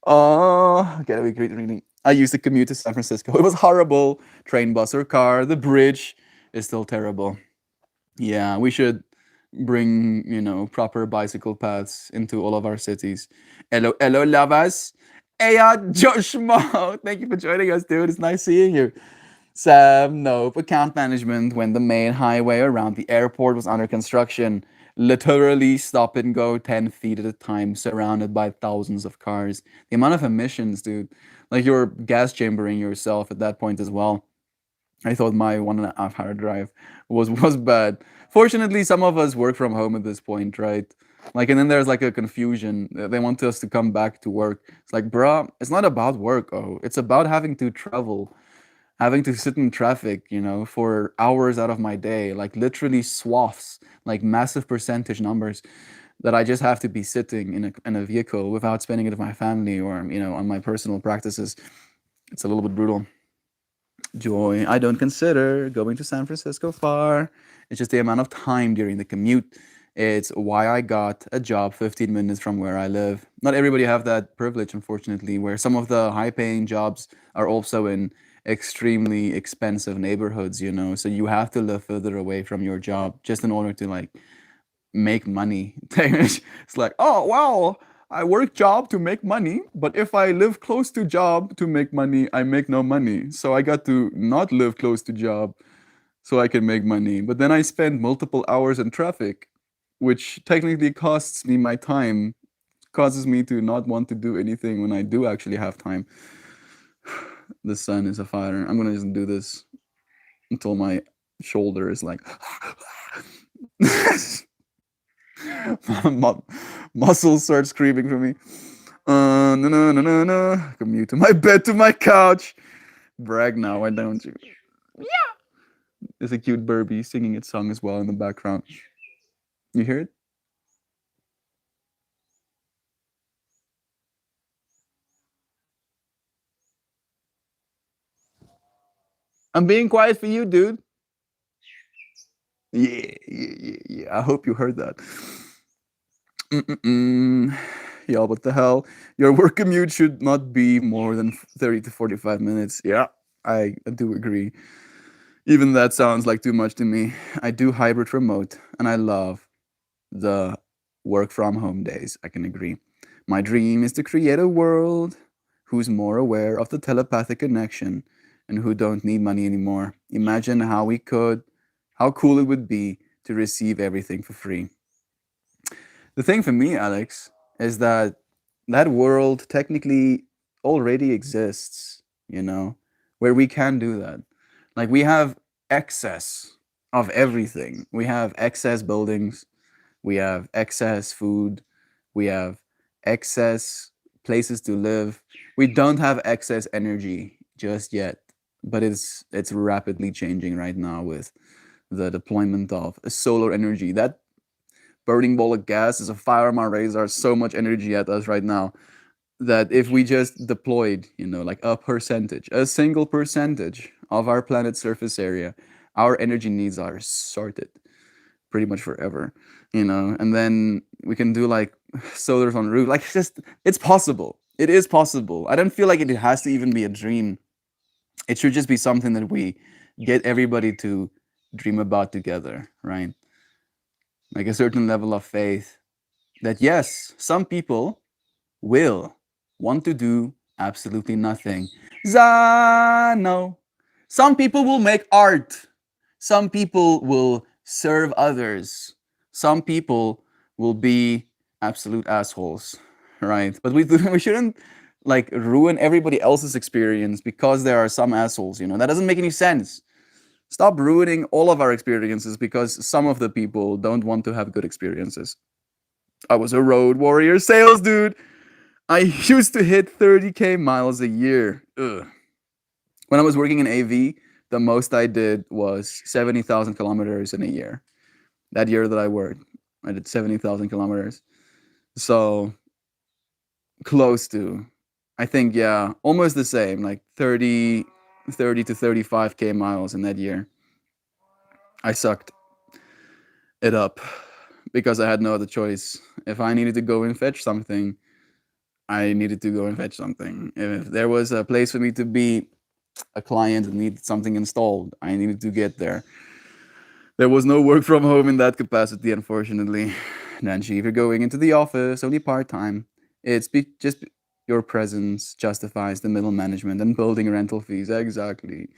Oh, get a great reading. I used to commute to San Francisco. It was horrible. Train, bus, or car. The bridge is still terrible. Yeah, we should bring, proper bicycle paths into all of our cities. Hello, Lavas. Hey, Josh Mo. Thank you for joining us, dude. It's nice seeing you. Sam, nope. Account management when the main highway around the airport was under construction. Literally stop and go 10 feet at a time, surrounded by thousands of cars. The amount of emissions, dude. Like you're gas chambering yourself at that point as well. I thought my 1.5 hour drive was bad. Fortunately, some of us work from home at this point, right? Like, and then there's like a confusion. They want us to come back to work. It's like, bruh, it's not about work. Oh, it's about having to travel, having to sit in traffic, for hours out of my day, like literally swaths, like massive percentage numbers that I just have to be sitting in a vehicle without spending it with my family or, on my personal practices. It's a little bit brutal. Joy, I don't consider going to San Francisco far. It's just the amount of time during the commute. It's why I got a job 15 minutes from where I live. Not everybody have that privilege, unfortunately, where some of the high-paying jobs are also in extremely expensive neighborhoods, so you have to live further away from your job just in order to like make money. It's like, oh wow, I work job to make money, but if I live close to job to make money, I make no money. So I got to not live close to job so I can make money. But then I spend multiple hours in traffic, which technically costs me my time, causes me to not want to do anything when I do actually have time. The sun is a fire. I'm gonna just do this. until my shoulder is like my muscles start screaming for me. No, no, no, no, no. Commute to my bed, to my couch. Brag now, why don't you? There's a cute Burby singing its song as well in the background. You hear it? I'm being quiet for you, dude. Yeah, yeah, yeah, yeah. I hope you heard that. Mm-mm-mm. Yeah, what the hell? Your work commute should not be more than 30 to 45 minutes. Yeah, I do agree. Even that sounds like too much to me. I do hybrid remote and I love the work from home days. I can agree. My dream is to create a world who's more aware of the telepathic connection and who don't need money anymore. Imagine how cool it would be to receive everything for free. The thing for me, Alex, is that that world technically already exists, where we can do that. Like we have excess of everything. We have excess buildings, we have excess food, we have excess places to live. We don't have excess energy just yet, but it's rapidly changing right now with the deployment of solar energy. That burning ball of gas is a fire on my razor, so much energy at us right now that if we just deployed, like a single percentage of our planet's surface area, our energy needs are sorted pretty much forever, and then we can do like solar on roof. Like it's possible. It is possible. I don't feel like it has to even be a dream. It should just be something that we get everybody to dream about together, right? Like a certain level of faith that yes, some people will want to do absolutely nothing. Zano. Some people will make art. Some people will serve others. Some people will be absolute assholes, right? But we shouldn't like ruin everybody else's experience because there are some assholes, That doesn't make any sense. Stop ruining all of our experiences because some of the people don't want to have good experiences. I was a road warrior sales dude. I used to hit 30K miles a year. Ugh. When I was working in AV, the most I did was 70,000 kilometers in a year. That year that I worked, I did 70,000 kilometers. So close to, I think, yeah, almost the same, like 30 to 35K miles in that year. I sucked it up because I had no other choice. If I needed to go and fetch something, I needed to go and fetch something. If there was a place for me to be a client that needed something installed, I needed to get there. There was no work from home in that capacity, unfortunately. Nancy, if you're going into the office only part time, just your presence justifies the middle management and building rental fees. Exactly.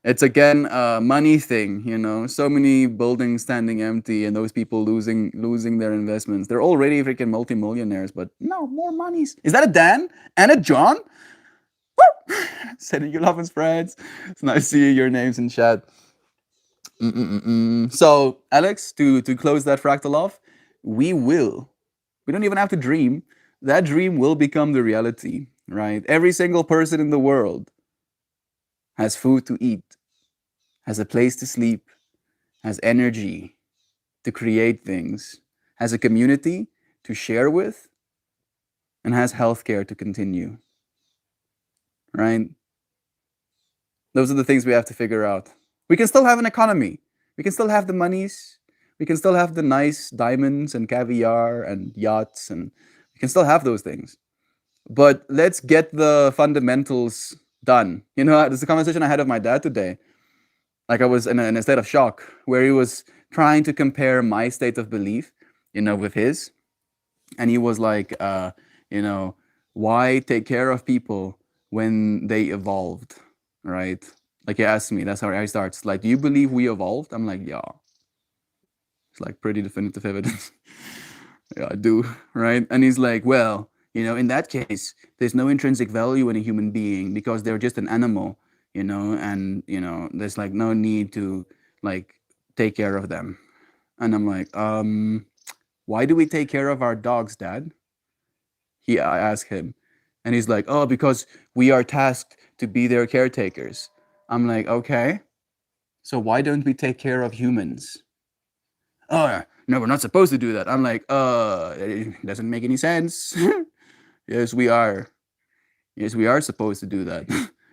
It's again a money thing, So many buildings standing empty and those people losing their investments. They're already freaking multimillionaires, but no more monies. Is that a Dan and a John? Woo! Sending you love and spreads. It's nice seeing your names in chat. So, Alex, to close that fractal off, we will. We don't even have to dream. That dream will become the reality, right? Every single person in the world has food to eat, has a place to sleep, has energy to create things, has a community to share with, and has healthcare to continue, right? Those are the things we have to figure out. We can still have an economy. We can still have the monies. We can still have the nice diamonds and caviar and yachts, and we can still have those things. But let's get the fundamentals done. There's a conversation I had with my dad today. Like I was in a state of shock where he was trying to compare my state of belief, with his. And he was like, why take care of people when they evolved, right? Like he asked me, that's how he starts. Like, do you believe we evolved? I'm like, yeah. It's like pretty definitive evidence. Yeah, I do, right? And he's like, well, in that case, there's no intrinsic value in a human being because they're just an animal. and there's like no need to like take care of them. And I'm like, why do we take care of our dogs, Dad? I asked him, and he's like, oh, because we are tasked to be their caretakers. I'm like, okay, so why don't we take care of humans? Oh, no, we're not supposed to do that. I'm like, it doesn't make any sense. Yes, we are. Yes, we are supposed to do that.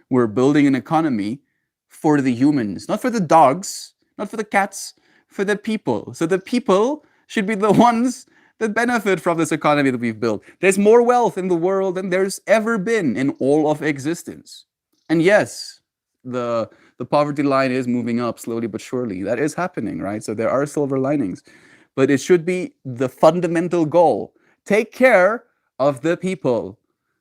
We're building an economy for the humans, not for the dogs, not for the cats, for the people. So the people should be the ones that benefit from this economy that we've built. There's more wealth in the world than there's ever been in all of existence. And yes, the poverty line is moving up slowly but surely. That is happening, right? So there are silver linings. But it should be the fundamental goal. Take care of the people.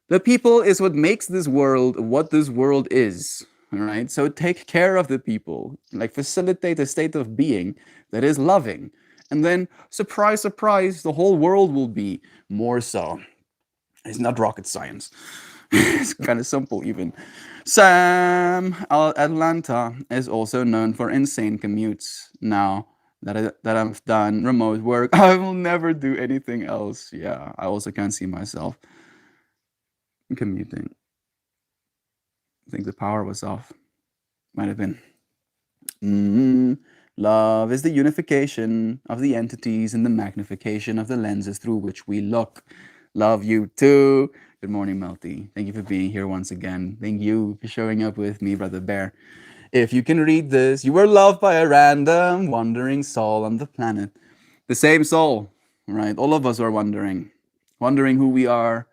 The people is what makes this world what this world is. All right. So take care of the people, like facilitate a state of being that is loving. And then, surprise, surprise, the whole world will be more so. It's not rocket science. It's kind of simple, even. Sam, Atlanta is also known for insane commutes. Now that I've done remote work, I will never do anything else. Yeah, I also can't see myself commuting. I think the power was off. Might have been. Love is the unification of the entities and the magnification of the lenses through which we look. Love you too. Good morning, Melty. Thank you for being here once again. Thank you for showing up with me, Brother Bear. If you can read this, you were loved by a random wandering soul on the planet. The same soul, right? All of us are wondering who we are,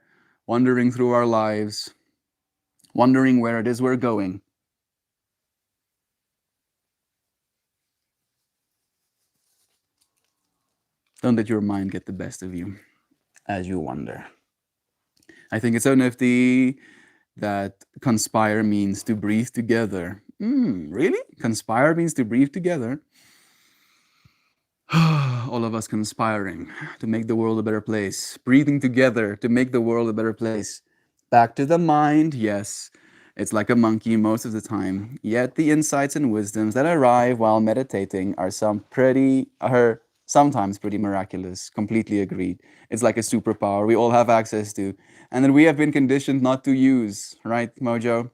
wandering through our lives, wondering where it is we're going. Don't let your mind get the best of you as you wonder. I think it's so nifty that conspire means to breathe together. Really? Conspire means to breathe together. All of us conspiring to make the world a better place, breathing together to make the world a better place. Back to the mind, yes. It's like a monkey most of the time. Yet the insights and wisdoms that arrive while meditating are sometimes pretty miraculous. Completely agreed. It's like a superpower we all have access to, and that we have been conditioned not to use, right, Mojo?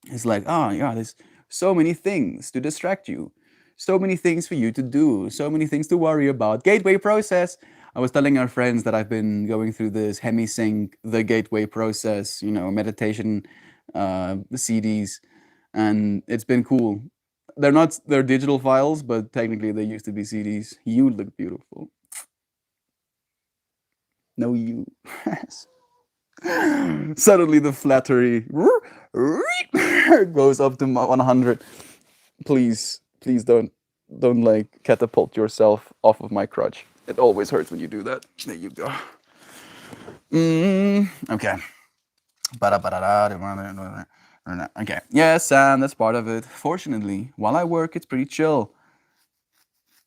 It's like, oh yeah, there's so many things to distract you, so many things for you to do, so many things to worry about. Gateway process. I was telling our friends that I've been going through this HemiSync, the gateway process, meditation CDs, and it's been cool. They're digital files, but technically they used to be CDs. You look beautiful. No, you. Suddenly the flattery goes up to 100. Please don't like catapult yourself off of my crutch. It always hurts when you do that. There you go. Okay. Okay. Yeah, Sam, that's part of it. Fortunately, while I work, it's pretty chill.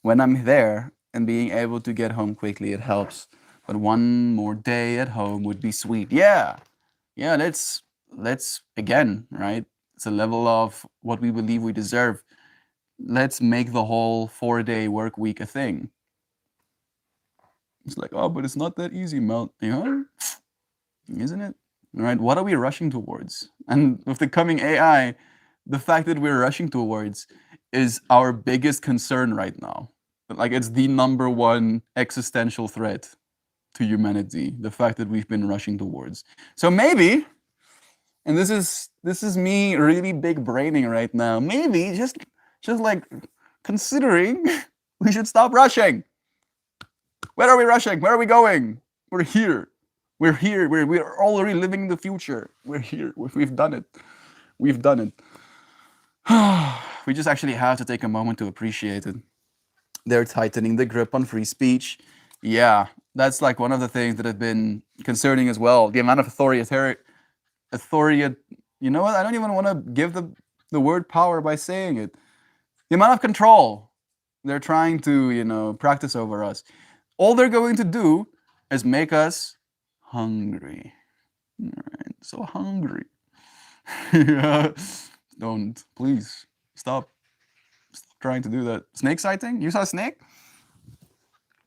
When I'm there and being able to get home quickly, it helps. But one more day at home would be sweet. Yeah. Yeah, let's again, right? It's a level of what we believe we deserve. Let's make the whole 4-day work week a thing. It's like, oh, but it's not that easy, Mel. Isn't it? Right? What are we rushing towards? And with the coming AI, the fact that we're rushing towards is our biggest concern right now. Like it's the number one existential threat to humanity. The fact that we've been rushing towards. So maybe, and this is me really big braining right now. Maybe just like considering we should stop rushing. Where are we rushing? Where are we going? We're here. We're here. We're already living in the future. We're here. We've done it. We've done it. We just actually have to take a moment to appreciate it. They're tightening the grip on free speech. Yeah, that's like one of the things that have been concerning as well. The amount of you know what? I don't even want to give the word power by saying it. The amount of control they're trying to, practice over us. All they're going to do is make us hungry. All right, so hungry. Yeah. Don't. Please. Stop. Stop trying to do that. Snake sighting? You saw a snake?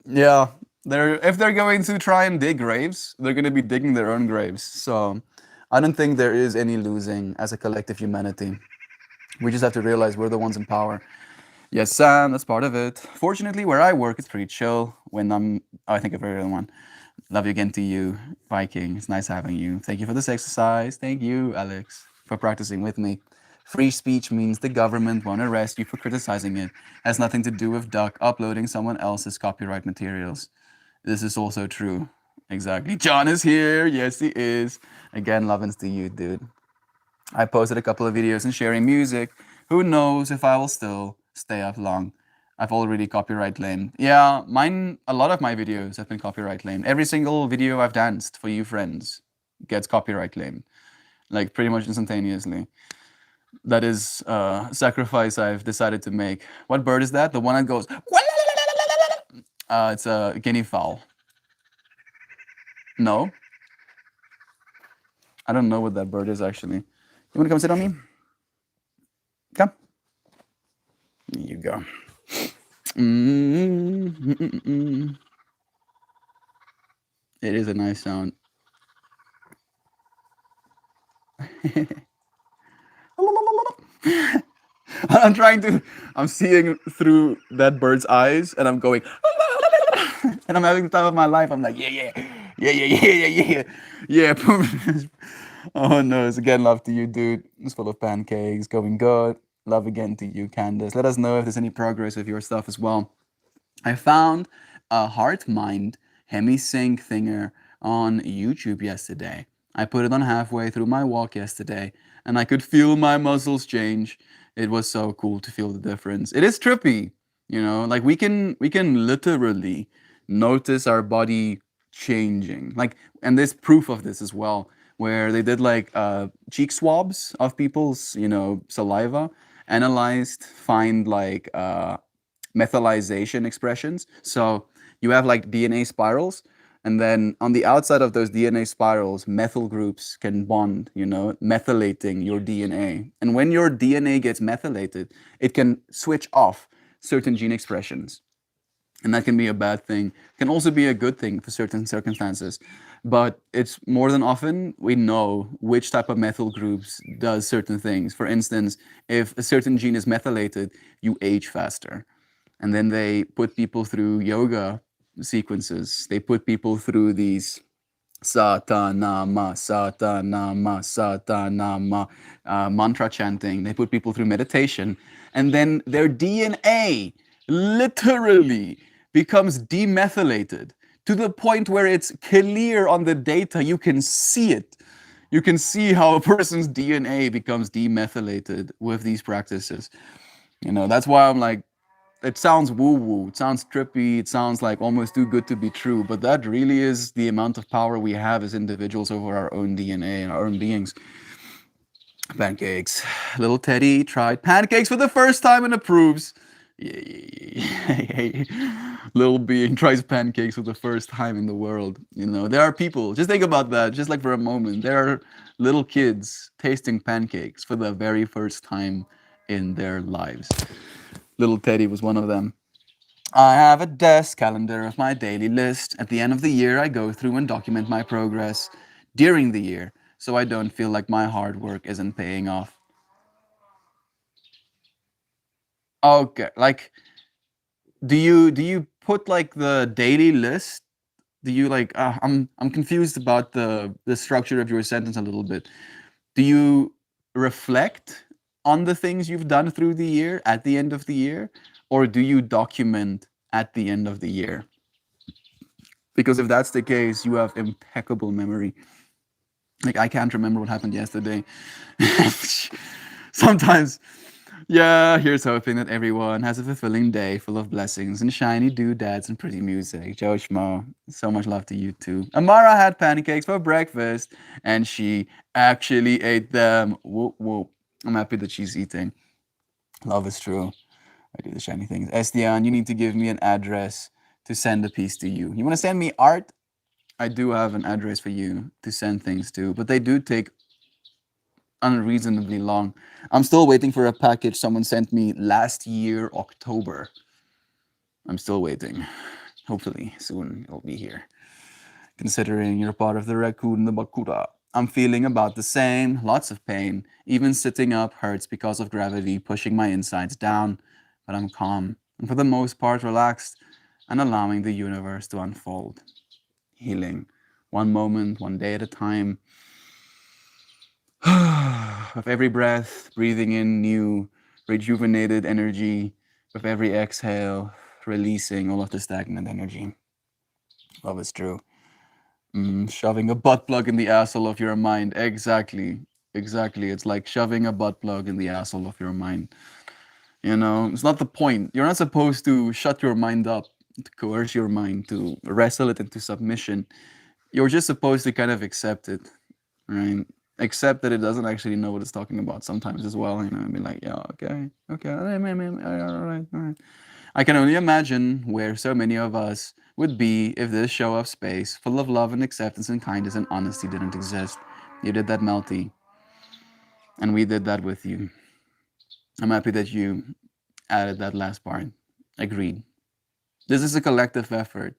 Yeah. If they're going to try and dig graves, they're going to be digging their own graves. So I don't think there is any losing as a collective humanity. We just have to realize we're the ones in power. Yes, Sam, that's part of it. Fortunately, where I work, it's pretty chill. When I think of everyone. Love you again to you, Viking. It's nice having you. Thank you for this exercise. Thank you, Alex, for practicing with me. Free speech means the government won't arrest you for criticizing it. Has nothing to do with Duck uploading someone else's copyright materials. This is also true. Exactly. John is here. Yes, he is. Again, lovin's to you, dude. I posted a couple of videos and sharing music. Who knows if I will still stay up long. I've already copyright claimed. Yeah, a lot of my videos have been copyright claimed. Every single video I've danced for you friends gets copyright claimed. Like pretty much instantaneously. That is a sacrifice I've decided to make. What bird is that? The one that goes... it's a guinea fowl. No? I don't know what that bird is actually. You want to come sit on me? Come. There you go. It is a nice sound. I'm seeing through that bird's eyes and I'm going, and I'm having the time of my life. I'm like, yeah. Oh no, it's again love to you, dude. It's full of pancakes, going good. Love again to you, Candace. Let us know if there's any progress with your stuff as well. I found a heart mind hemi-sync thinger on YouTube yesterday. I put it on halfway through my walk yesterday and I could feel my muscles change. It was so cool to feel the difference. It is trippy, like we can literally notice our body changing. Like, and there's proof of this as well, where they did like cheek swabs of people's, saliva, analyzed, find like methylization expressions. So you have like DNA spirals, and then on the outside of those DNA spirals, methyl groups can bond, methylating your DNA. And when your DNA gets methylated, it can switch off certain gene expressions. And that can be a bad thing. It can also be a good thing for certain circumstances. But it's more than often we know which type of methyl groups does certain things. For instance, if a certain gene is methylated, you age faster. And then they put people through yoga sequences. They put people through these Satanama, Satanama, Satanama mantra chanting. They put people through meditation. And then their DNA literally becomes demethylated to the point where it's clear on the data. You can see it. You can see how a person's DNA becomes demethylated with these practices. That's why I'm like, it sounds woo-woo, it sounds trippy, it sounds like almost too good to be true, but that really is the amount of power we have as individuals over our own DNA and our own beings. Pancakes. Little Teddy tried pancakes for the first time and approves. Yay. Little being tries pancakes for the first time in the world. There are people, just think about that, just like for a moment. There are little kids tasting pancakes for the very first time in their lives. Little Teddy was one of them. I have a desk calendar of my daily list. At the end of the year, I go through and document my progress during the year, so I don't feel like my hard work isn't paying off. Okay, like, do you put like the daily list? Do you like? I'm confused about the structure of your sentence a little bit. Do you reflect on the things you've done through the year at the end of the year, or do you document at the end of the year? Because if that's the case, you have impeccable memory. Like, I can't remember what happened yesterday. Sometimes, yeah, here's hoping that everyone has a fulfilling day full of blessings and shiny doodads and pretty music. Joe Schmo, so much love to you too. Amara had pancakes for breakfast and she actually ate them. Whoop, whoop. I'm happy that she's eating. Love is true. I do the shiny things. Estian, you need to give me an address to send a piece to you. You want to send me art? I do have an address for you to send things to, but they do take unreasonably long. I'm still waiting for a package someone sent me last year, October. I'm still waiting. Hopefully soon it'll be here. Considering you're part of the raccoon, the bakura. I'm feeling about the same, lots of pain. Even sitting up hurts because of gravity pushing my insides down, but I'm calm and for the most part relaxed and allowing the universe to unfold. Healing, one moment, one day at a time. With every breath, breathing in new, rejuvenated energy. With every exhale, releasing all of the stagnant energy. Love is true. Shoving a butt plug in the asshole of your mind. Exactly. Exactly. It's like shoving a butt plug in the asshole of your mind. You know, it's not the point. You're not supposed to shut your mind up, to coerce your mind, to wrestle it into submission. You're just supposed to kind of accept it, right? Accept that it doesn't actually know what it's talking about sometimes as well, and be like, yeah, okay, all right, all right. I can only imagine where so many of us would be if this show of space, full of love and acceptance and kindness and honesty, didn't exist. You did that, Melty, and we did that with you. I'm happy that you added that last part. Agreed. This is a collective effort.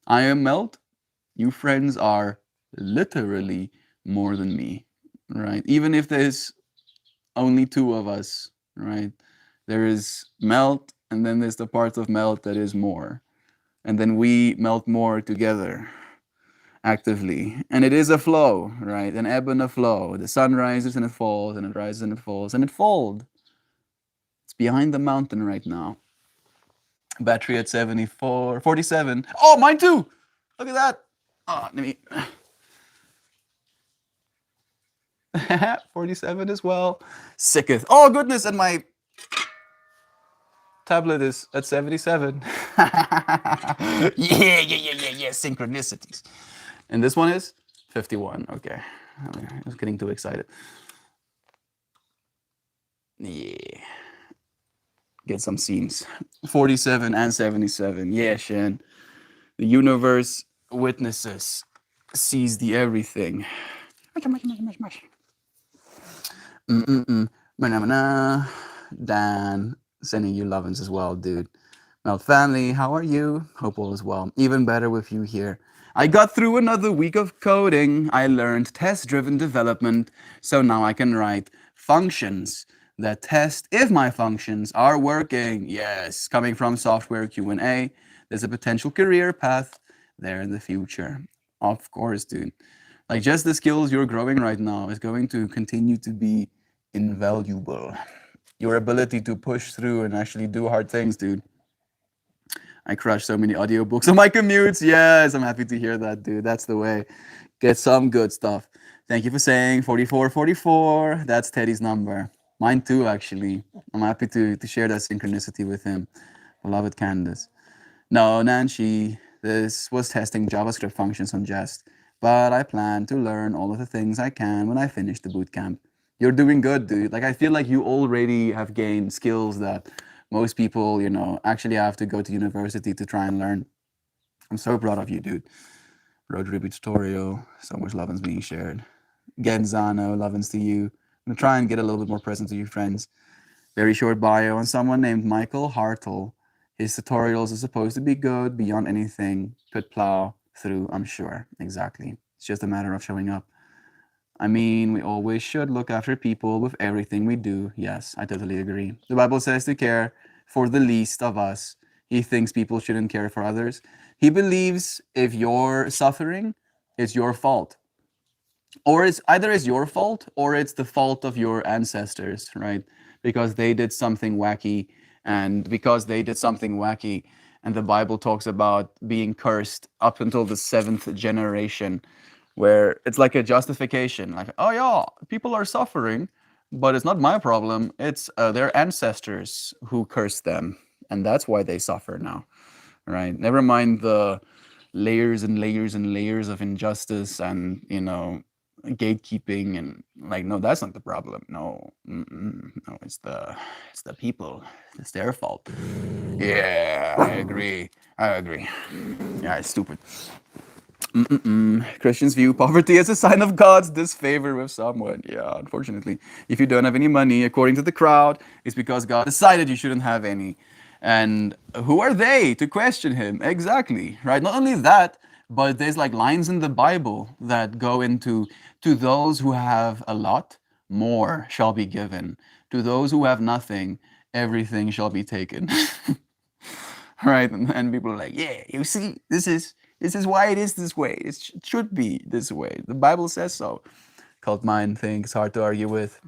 I am Melt. You friends are literally more than me, right? Even if there's only two of us, right? There is Melt, and then there's the part of Melt that is more. And then we melt more together actively. And it is a flow, right? An ebb and a flow. The sun rises and it falls, and it rises and it falls, and it fold. It's behind the mountain right now. Battery at 74, 47. Oh, mine too! Look at that. Oh, let me. 47 as well. Sicketh. Oh, goodness. And my tablet is at 77. Yeah. Synchronicities. And this one is 51. Okay. I was getting too excited. Yeah. Get some scenes. 47 and 77. Yeah, Shan. The universe witnesses, sees the everything. Dan, sending you lovin's as well, dude. Melt family, how are you? Hope all is well. Even better with you here. I got through another week of coding. I learned test-driven development, so now I can write functions that test if my functions are working. Yes, coming from software Q&A, there's a potential career path there in the future. Of course, dude. Like just the skills you're growing right now is going to continue to be invaluable. Your ability to push through and actually do hard things, dude. I crushed so many audiobooks on my commutes. Yes, I'm happy to hear that, dude. That's the way. Get some good stuff. Thank you for saying 4444. That's Teddy's number. Mine too, actually. I'm happy to share that synchronicity with him. Beloved Candace. No, Nancy, this was testing JavaScript functions on Jest, but I plan to learn all of the things I can when I finish the bootcamp. You're doing good, dude. Like, I feel like you already have gained skills that most people, actually have to go to university to try and learn. I'm so proud of you, dude. Road Ruby tutorial, so much love is being shared. Genzano, lovin's to you. I'm gonna try and get a little bit more present to you, friends. Very short bio on someone named Michael Hartle. His tutorials are supposed to be good beyond anything could plow through, I'm sure. Exactly. It's just a matter of showing up. I mean, we always should look after people with everything we do. Yes, I totally agree. The Bible says to care for the least of us. He thinks people shouldn't care for others. He believes if you're suffering, it's your fault. Or it's either it's your fault or it's the fault of your ancestors, right? Because they did something wacky, and because they did something wacky, and the Bible talks about being cursed up until the 7th generation, where it's like a justification, like, oh yeah, people are suffering, but it's not my problem. It's their ancestors who cursed them, and that's why they suffer now, right? Never mind the layers and layers and layers of injustice and gatekeeping, and like, no, that's not the problem. No, no, it's the people. It's their fault. Yeah, I agree. Yeah, it's stupid. Christians view poverty as a sign of God's disfavor with someone. Yeah, unfortunately. If you don't have any money, according to the crowd, it's because God decided you shouldn't have any. And who are they to question him? Exactly, right? Not only that, but there's like lines in the Bible that go into to those who have a lot, more shall be given. To those who have nothing, everything shall be taken. Right? And people are like, yeah, you see, this is why it is this way. It should be this way. The Bible says so. Cult mind thinks hard to argue with.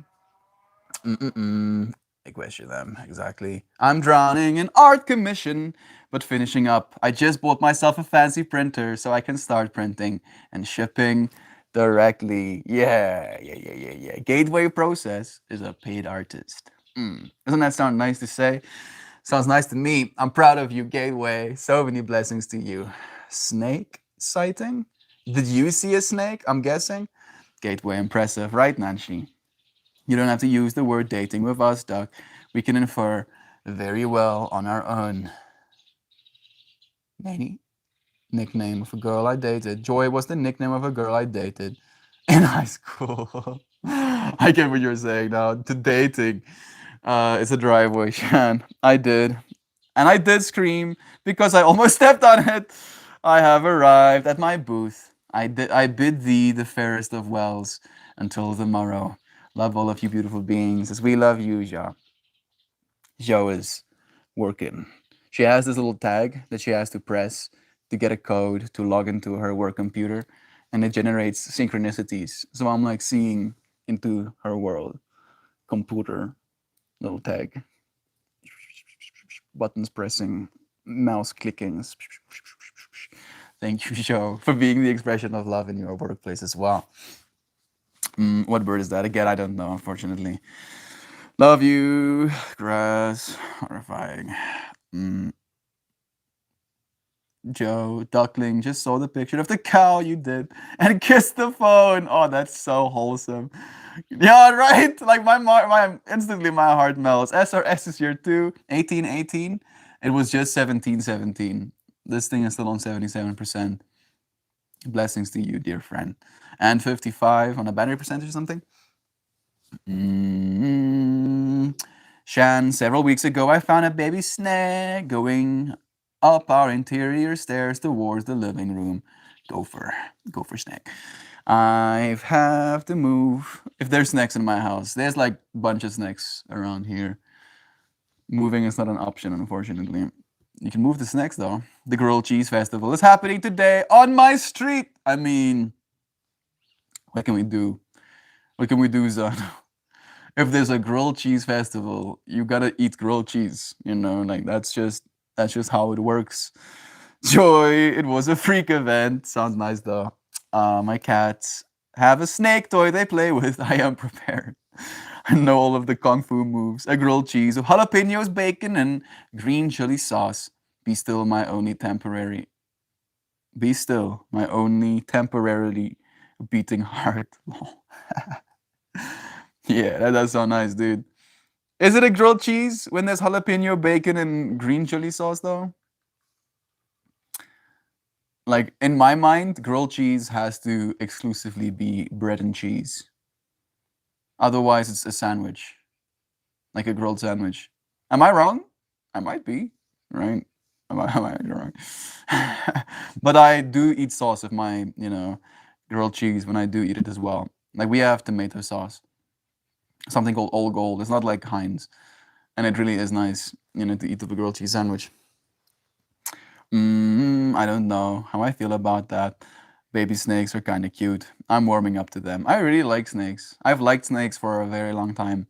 I question them exactly. I'm drowning in art commission, but finishing up. I just bought myself a fancy printer so I can start printing and shipping directly. Yeah. Gateway Process is a paid artist. Doesn't that sound nice to say? Sounds nice to me. I'm proud of you, Gateway. So many blessings to you. Snake sighting? Did you see a snake? I'm guessing. Gateway, impressive, right, Nanshi? You don't have to use the word dating with us, Duck. We can infer very well on our own. Nanny? Nickname of a girl I dated. Joy was the nickname of a girl I dated in high school. I get what you're saying now. To dating. It's a driveway, Shan. I did. And I did scream because I almost stepped on it. I have arrived at my booth. I bid thee the fairest of wells until the morrow. Love all of you beautiful beings as we love you, Ja. Jo is working. She has this little tag that she has to press to get a code to log into her work computer, and it generates synchronicities. So I'm like seeing into her world. Computer, little tag, buttons pressing, mouse clicking. Thank you, Jo, for being the expression of love in your workplace as well. What word is that? Again, I don't know, unfortunately. Love you, grass, horrifying. Joe, duckling, just saw the picture of the cow you did and kissed the phone. Oh, that's so wholesome. Yeah, right? Like instantly my heart melts. SRS is here too. 1818. It was just 1717. This thing is still on 77%. Blessings to you, dear friend. And 55 on a battery percentage or something. Shan, several weeks ago I found a baby snake going up our interior stairs towards the living room. Gopher snake. I have to move. If there's snakes in my house, there's like a bunch of snakes around here. Moving is not an option, unfortunately. You can move the snakes though. The grilled cheese festival is happening today on my street. I mean, what can we do? What can we do, Zon? If there's a grilled cheese festival, you gotta eat grilled cheese. Like that's just how it works. Joy, it was a freak event. Sounds nice though. My cats have a snake toy they play with. I am prepared. I know all of the kung fu moves. A grilled cheese with jalapenos, bacon, and green chili sauce. Be still, my only temporary. Be still, my only temporarily beating heart. Yeah, that does sound nice, dude. Is it a grilled cheese when there's jalapeno, bacon, and green chili sauce, though? Like, in my mind, grilled cheese has to exclusively be bread and cheese. Otherwise, it's a sandwich, like a grilled sandwich. Am I wrong? I might be, right? Am I wrong? But I do eat sauce with my, grilled cheese when I do eat it as well. Like, we have tomato sauce, something called Old Gold. It's not like Heinz. And it really is nice, to eat with a grilled cheese sandwich. I don't know how I feel about that. Baby snakes are kind of cute. I'm warming up to them. I really like snakes. I've liked snakes for a very long time.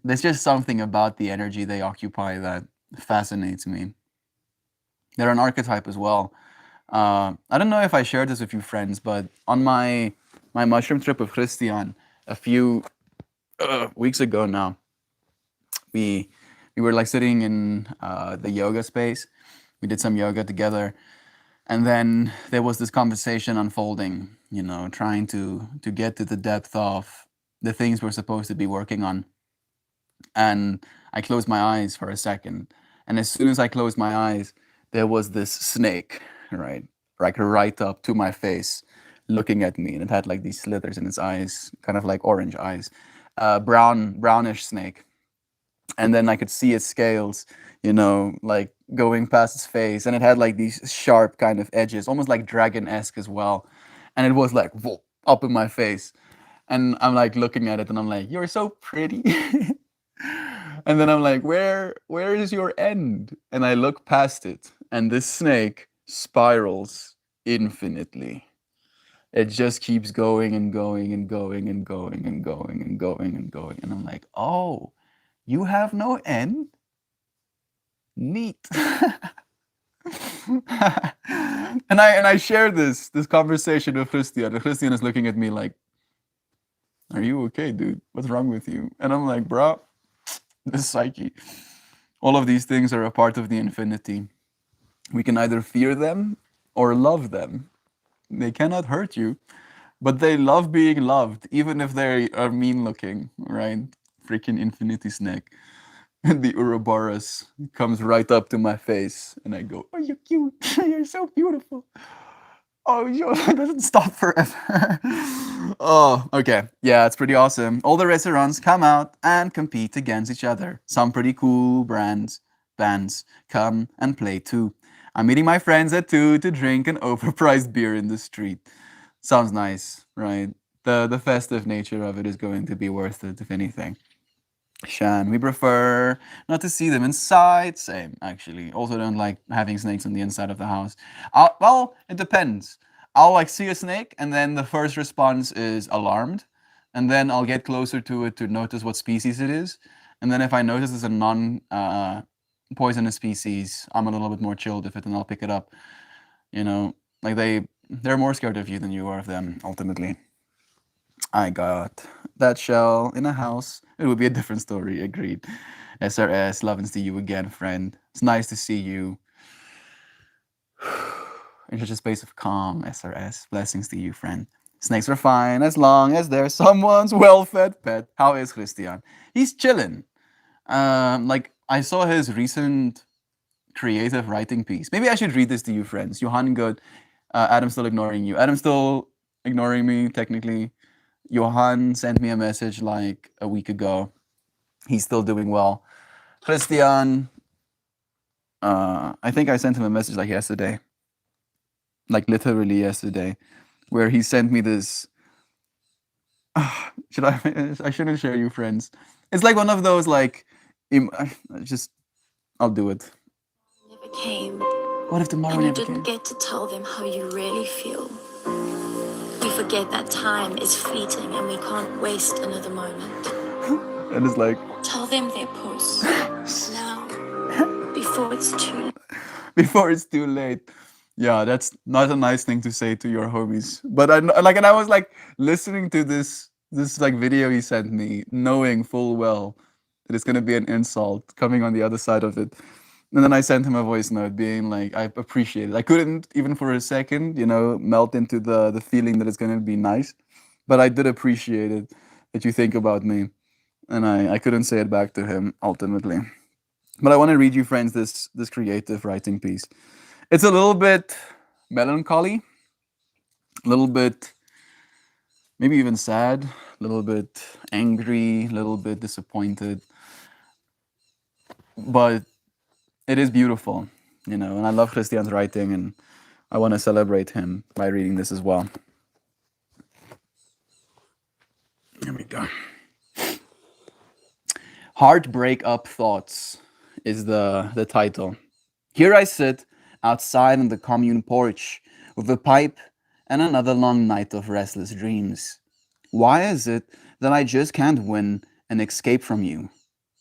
There's just something about the energy they occupy that fascinates me. They're an archetype as well. I don't know if I shared this with you friends, but on my mushroom trip with Christian a few weeks ago now, we were like sitting in the yoga space. We did some yoga together, and then there was this conversation unfolding. Trying to get to the depth of the things we're supposed to be working on. And I closed my eyes for a second, and as soon as I closed my eyes, there was this snake, right? like right up to my face, looking at me, and it had like these slithers in its eyes, kind of like orange eyes, brownish snake. And then I could see its scales, like going past its face, and it had like these sharp kind of edges, almost like dragon-esque as well. And it was like whoa, up in my face, and I'm like looking at it, and I'm like, "You're so pretty." And then I'm like, "Where is your end?" And I look past it, and this snake spirals infinitely. It just keeps going and going and going and going and going and going and going, and I'm like, "Oh, you have no end? Neat." And I share this conversation with Christian. And Christian is looking at me like, "Are you okay, dude? What's wrong with you?" And I'm like, "Bro, the psyche. All of these things are a part of the infinity. We can either fear them or love them. They cannot hurt you, but they love being loved, even if they are mean looking, right? Freaking infinity snake." And the Ouroboros comes right up to my face, and I go, "Oh, you're cute. You're so beautiful. Oh, it doesn't stop forever." Oh, okay. Yeah, it's pretty awesome. All the restaurants come out and compete against each other. Some pretty cool bands come and play too. I'm meeting my friends at 2 to drink an overpriced beer in the street. Sounds nice, right? The festive nature of it is going to be worth it, if anything. Shan, we prefer not to see them inside. Same, actually. Also, don't like having snakes on the inside of the house. Well, it depends. I'll like see a snake, and then the first response is alarmed, and then I'll get closer to it to notice what species it is, and then if I notice it's a non poisonous species, I'm a little bit more chilled with it, and I'll pick it up. Like they're more scared of you than you are of them, ultimately. I got that shell in a house. It would be a different story, agreed. SRS, love and see you again, friend. It's nice to see you. In such a space of calm, SRS. Blessings to you, friend. Snakes are fine as long as they're someone's well-fed pet. How is Christian? He's chilling. Like I saw his recent creative writing piece. Maybe I should read this to you, friends. Johan good. Adam's still ignoring you. Adam's still ignoring me, technically. Johan sent me a message like a week ago. He's still doing well. Christian, I think I sent him a message like yesterday, like literally yesterday, where he sent me this. Should I? I shouldn't share you, friends. It's like one of those like, just I'll do it. Never came, What if tomorrow and you never didn't came? get to tell them how you really feel. We forget that time is fleeting and we can't waste another moment. And it's like, Tell them they're puss now, before it's too late. before it's too late. Yeah, that's not a nice thing to say to your homies. But and I was like listening to this like video he sent me, knowing full well that it's gonna be an insult coming on the other side of it. And then I sent him a voice note being like, I appreciate it. I couldn't even for a second, melt into the feeling that it's gonna be nice. But I did appreciate it that you think about me. And I couldn't say it back to him ultimately. But I want to read you, friends, this creative writing piece. It's a little bit melancholy, a little bit maybe even sad, a little bit angry, a little bit disappointed, but it is beautiful, and I love Christian's writing, and I want to celebrate him by reading this as well. Here we go. Heartbreak Up Thoughts is the title. Here I sit outside on the commune porch with a pipe and another long night of restless dreams. Why is it that I just can't win and escape from you?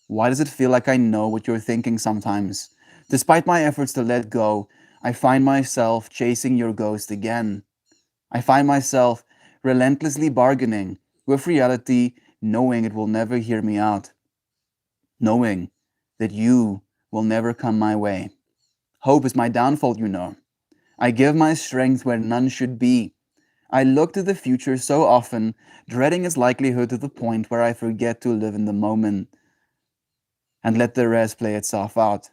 Why does it feel like I know what you're thinking sometimes? Despite my efforts to let go, I find myself chasing your ghost again. I find myself relentlessly bargaining with reality, knowing it will never hear me out, knowing that you will never come my way. Hope is my downfall, you know. I give my strength where none should be. I look to the future so often, dreading its likelihood to the point where I forget to live in the moment and let the rest play itself out.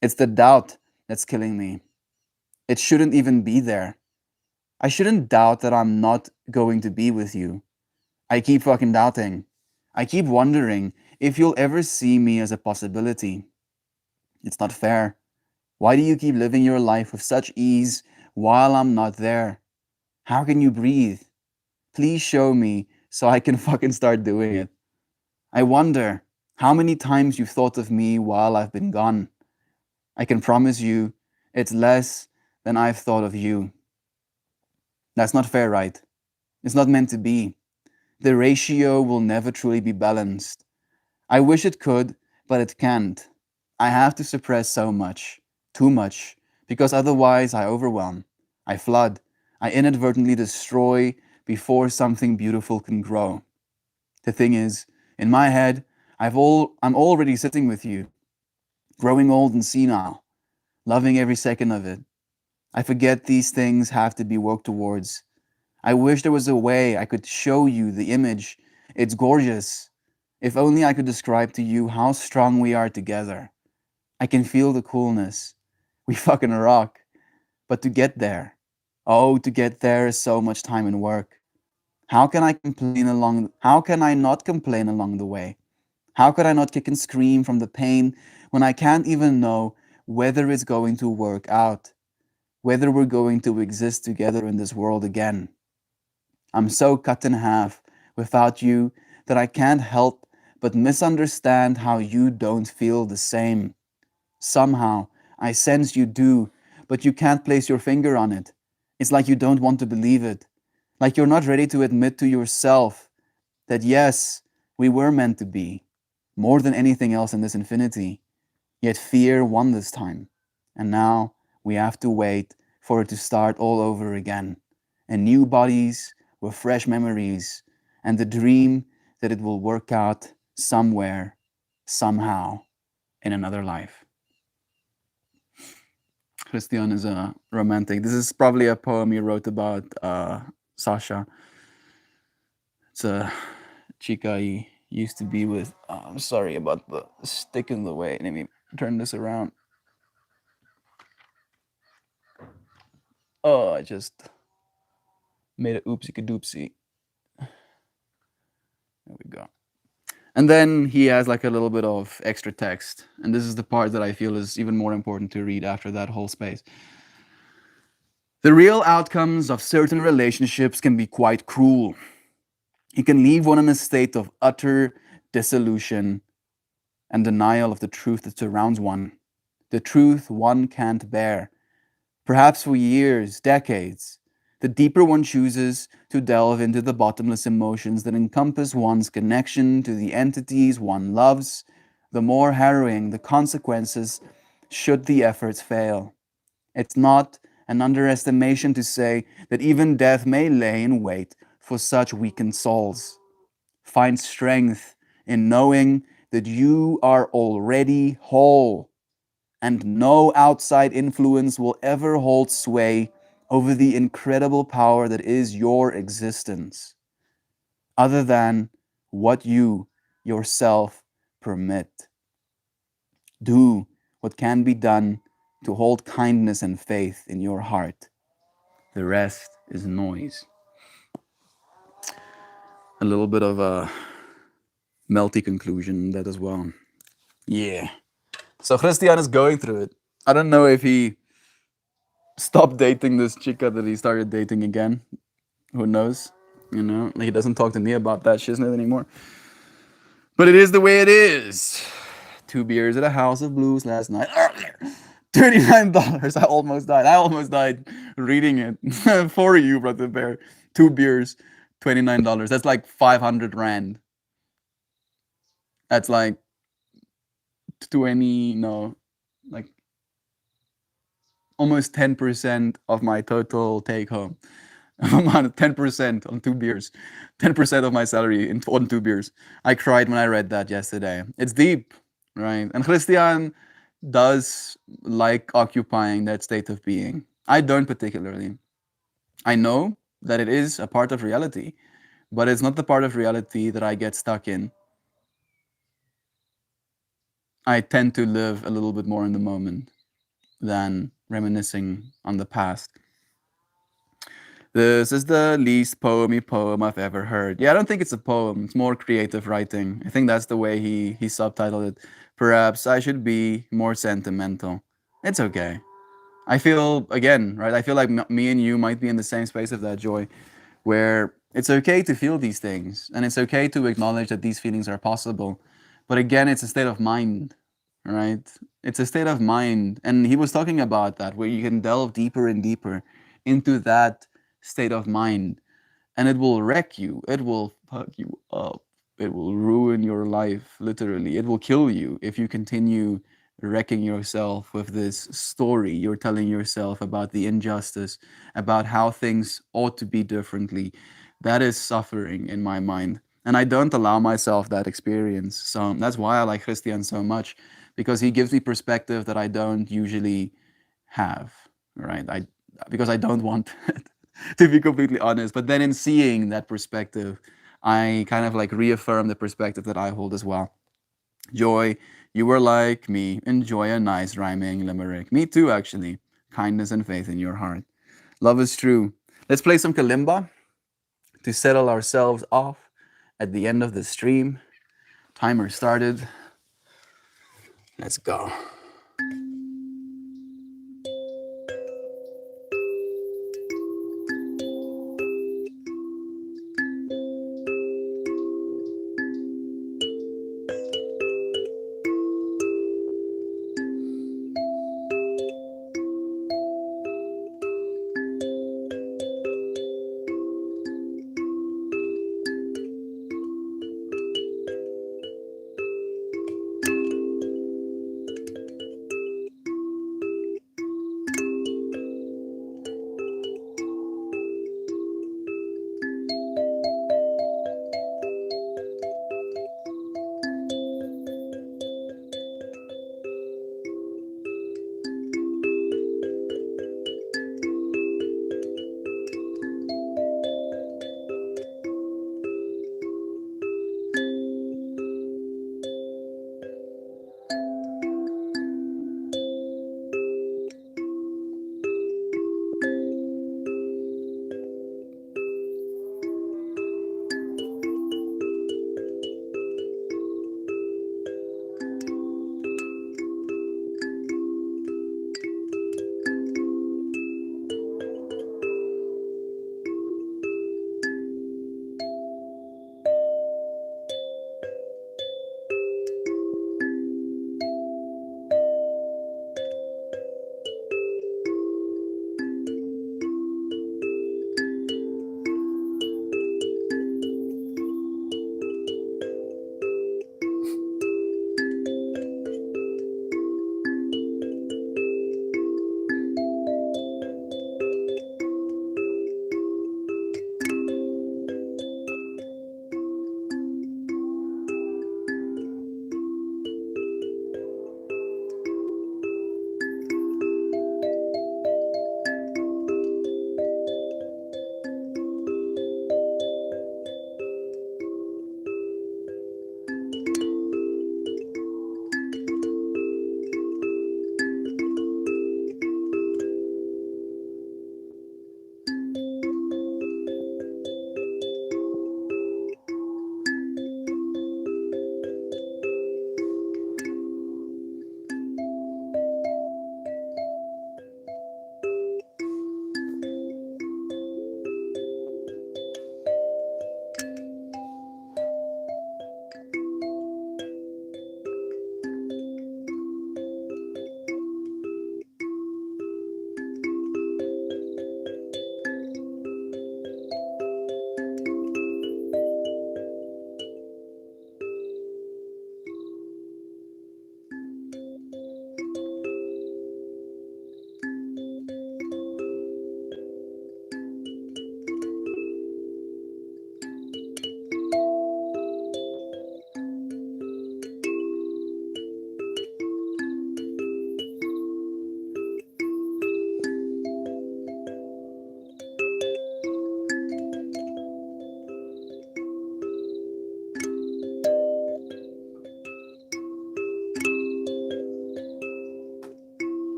It's the doubt that's killing me. It shouldn't even be there. I shouldn't doubt that I'm not going to be with you. I keep fucking doubting. I keep wondering if you'll ever see me as a possibility. It's not fair. Why do you keep living your life with such ease while I'm not there? How can you breathe? Please show me so I can fucking start doing it. I wonder how many times you've thought of me while I've been gone. I can promise you it's less than I've thought of you. That's not fair, right? It's not meant to be. The ratio will never truly be balanced. I wish it could, but it can't. I have to suppress so much, too much, because otherwise I overwhelm, I flood, I inadvertently destroy before something beautiful can grow. The thing is, in my head, I'm already sitting with you, growing old and senile, loving every second of it. I forget these things have to be worked towards. I wish there was a way I could show you the image. It's gorgeous. If only I could describe to you how strong we are together. I can feel the coolness. We fucking rock. But to get there, oh, to get there is so much time and work. How can I not complain along the way? How could I not kick and scream from the pain when I can't even know whether it's going to work out, whether we're going to exist together in this world again? I'm so cut in half without you that I can't help but misunderstand how you don't feel the same. Somehow, I sense you do, but you can't place your finger on it. It's like you don't want to believe it, like you're not ready to admit to yourself that yes, we were meant to be, more than anything else in this infinity. Yet fear won this time, and now we have to wait for it to start all over again, in new bodies with fresh memories, and the dream that it will work out somewhere, somehow, in another life. Christian is a romantic. This is probably a poem he wrote about Sasha. It's a chica he used to be with. I'm sorry about the stick in the way. Let me turn this around. Oh, I just made a oopsie doopsie. There we go. And then he has like a little bit of extra text. And this is the part that I feel is even more important to read after that whole space. The real outcomes of certain relationships can be quite cruel. It can leave one in a state of utter dissolution and denial of the truth that surrounds one, the truth one can't bear. Perhaps for years, decades, the deeper one chooses to delve into the bottomless emotions that encompass one's connection to the entities one loves, the more harrowing the consequences should the efforts fail. It's not an underestimation to say that even death may lay in wait for such weakened souls. Find strength in knowing that you are already whole, and no outside influence will ever hold sway over the incredible power that is your existence, other than what you yourself permit. Do what can be done to hold kindness and faith in your heart. The rest is noise. A little bit of a melty conclusion in that as well. Yeah. So Christian is going through it. I don't know if he stopped dating this chica that he started dating again. Who knows? You know, he doesn't talk to me about that shiznit anymore. But it is the way it is. 2 beers at a House of Blues last night. $39. I almost died. I almost died reading it. For you, Brother Bear. 2 beers, $29. That's like 500 Rand. That's like 20, no, like almost 10% of my total take home. 10% on 2 beers. 10% of my salary on 2 beers. I cried when I read that yesterday. It's deep, right? And Christian does like occupying that state of being. I don't particularly. I know that it is a part of reality, but it's not the part of reality that I get stuck in. I tend to live a little bit more in the moment. than reminiscing on the past. This is the least poemy poem I've ever heard. Yeah, I don't think it's a poem. It's more creative writing. I think that's the way he subtitled it. Perhaps I should be more sentimental. It's okay. I feel again, right? I feel like me and you might be in the same space of that, Joy, where it's okay to feel these things and it's okay to acknowledge that these feelings are possible. But again, it's a state of mind, right? It's a state of mind. And he was talking about that, where you can delve deeper and deeper into that state of mind and it will wreck you. It will fuck you up. It will ruin your life, literally. It will kill you if you continue wrecking yourself with this story you're telling yourself about the injustice, about how things ought to be differently. That is suffering in my mind. And I don't allow myself that experience. So that's why I like Christian so much, because he gives me perspective that I don't usually have, right? Because I don't want it, to be completely honest. But then in seeing that perspective, I kind of like reaffirm the perspective that I hold as well. Joy, you were like me. Enjoy a nice rhyming limerick. Me too, actually. Kindness and faith in your heart. Love is true. Let's play some kalimba to settle ourselves off at the end of the stream. Timer started. Let's go.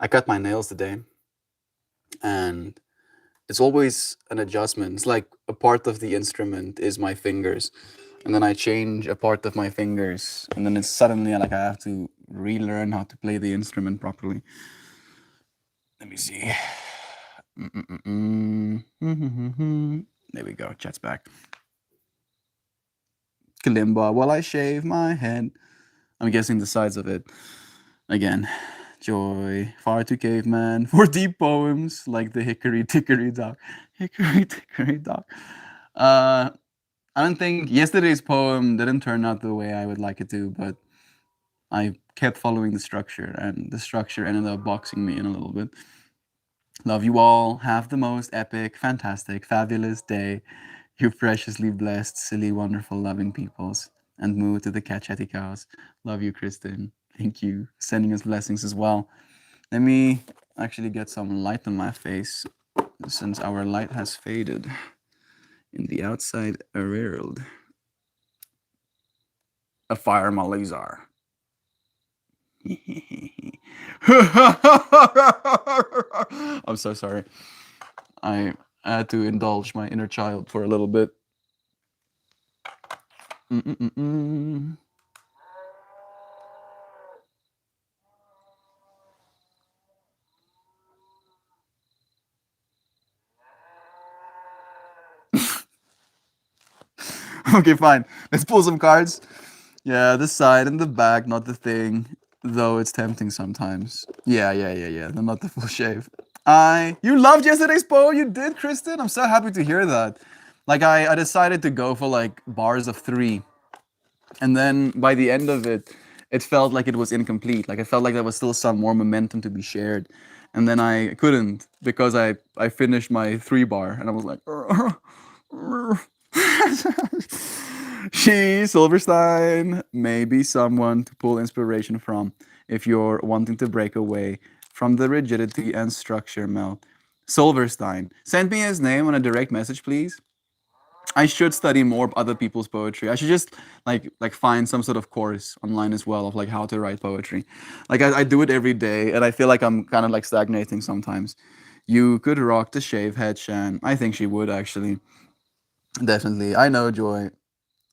I cut my nails today, and it's always an adjustment. It's like a part of the instrument is my fingers, and then I change a part of my fingers, and then it's suddenly like I have to relearn how to play the instrument properly. Let me see. There we go. Chat's back. Kalimba while I shave my head. I'm guessing the sides of it. Again, joy, far too caveman, for deep poems like the Hickory Dickory Dock. Hickory Dickory Dock. I don't think yesterday's poem didn't turn out the way I would like it to, but I kept following the structure, and the structure ended up boxing me in a little bit. Love you all. Have the most epic, fantastic, fabulous day. You preciously blessed, silly, wonderful, loving peoples. And move to the Chatty Cows. Love you, Kristen. Thank you. Sending us blessings as well. Let me actually get some light on my face since our light has faded in the outside world. A fire my laser. I'm so sorry. I had to indulge my inner child for a little bit. Okay, fine. Let's pull some cards. Yeah, the side and the back, not the thing. Though it's tempting sometimes. Yeah. No, not the full shave. You loved yesterday's poem. You did, Kristen. I'm so happy to hear that. Like I decided to go for like bars of 3, and then by the end of it, it felt like it was incomplete. Like I felt like there was still some more momentum to be shared, and then I couldn't because I finished my 3 bar, and I was like. She, Silverstein, may be someone to pull inspiration from if you're wanting to break away from the rigidity and structure, Mel. Silverstein, send me his name on a direct message, please. I should study more other people's poetry. I should just like find some sort of course online as well of like how to write poetry. Like I do it every day, and I feel like I'm kind of like stagnating sometimes. You could rock the shave head, Shan. I think she would actually. Definitely. I know, Joy.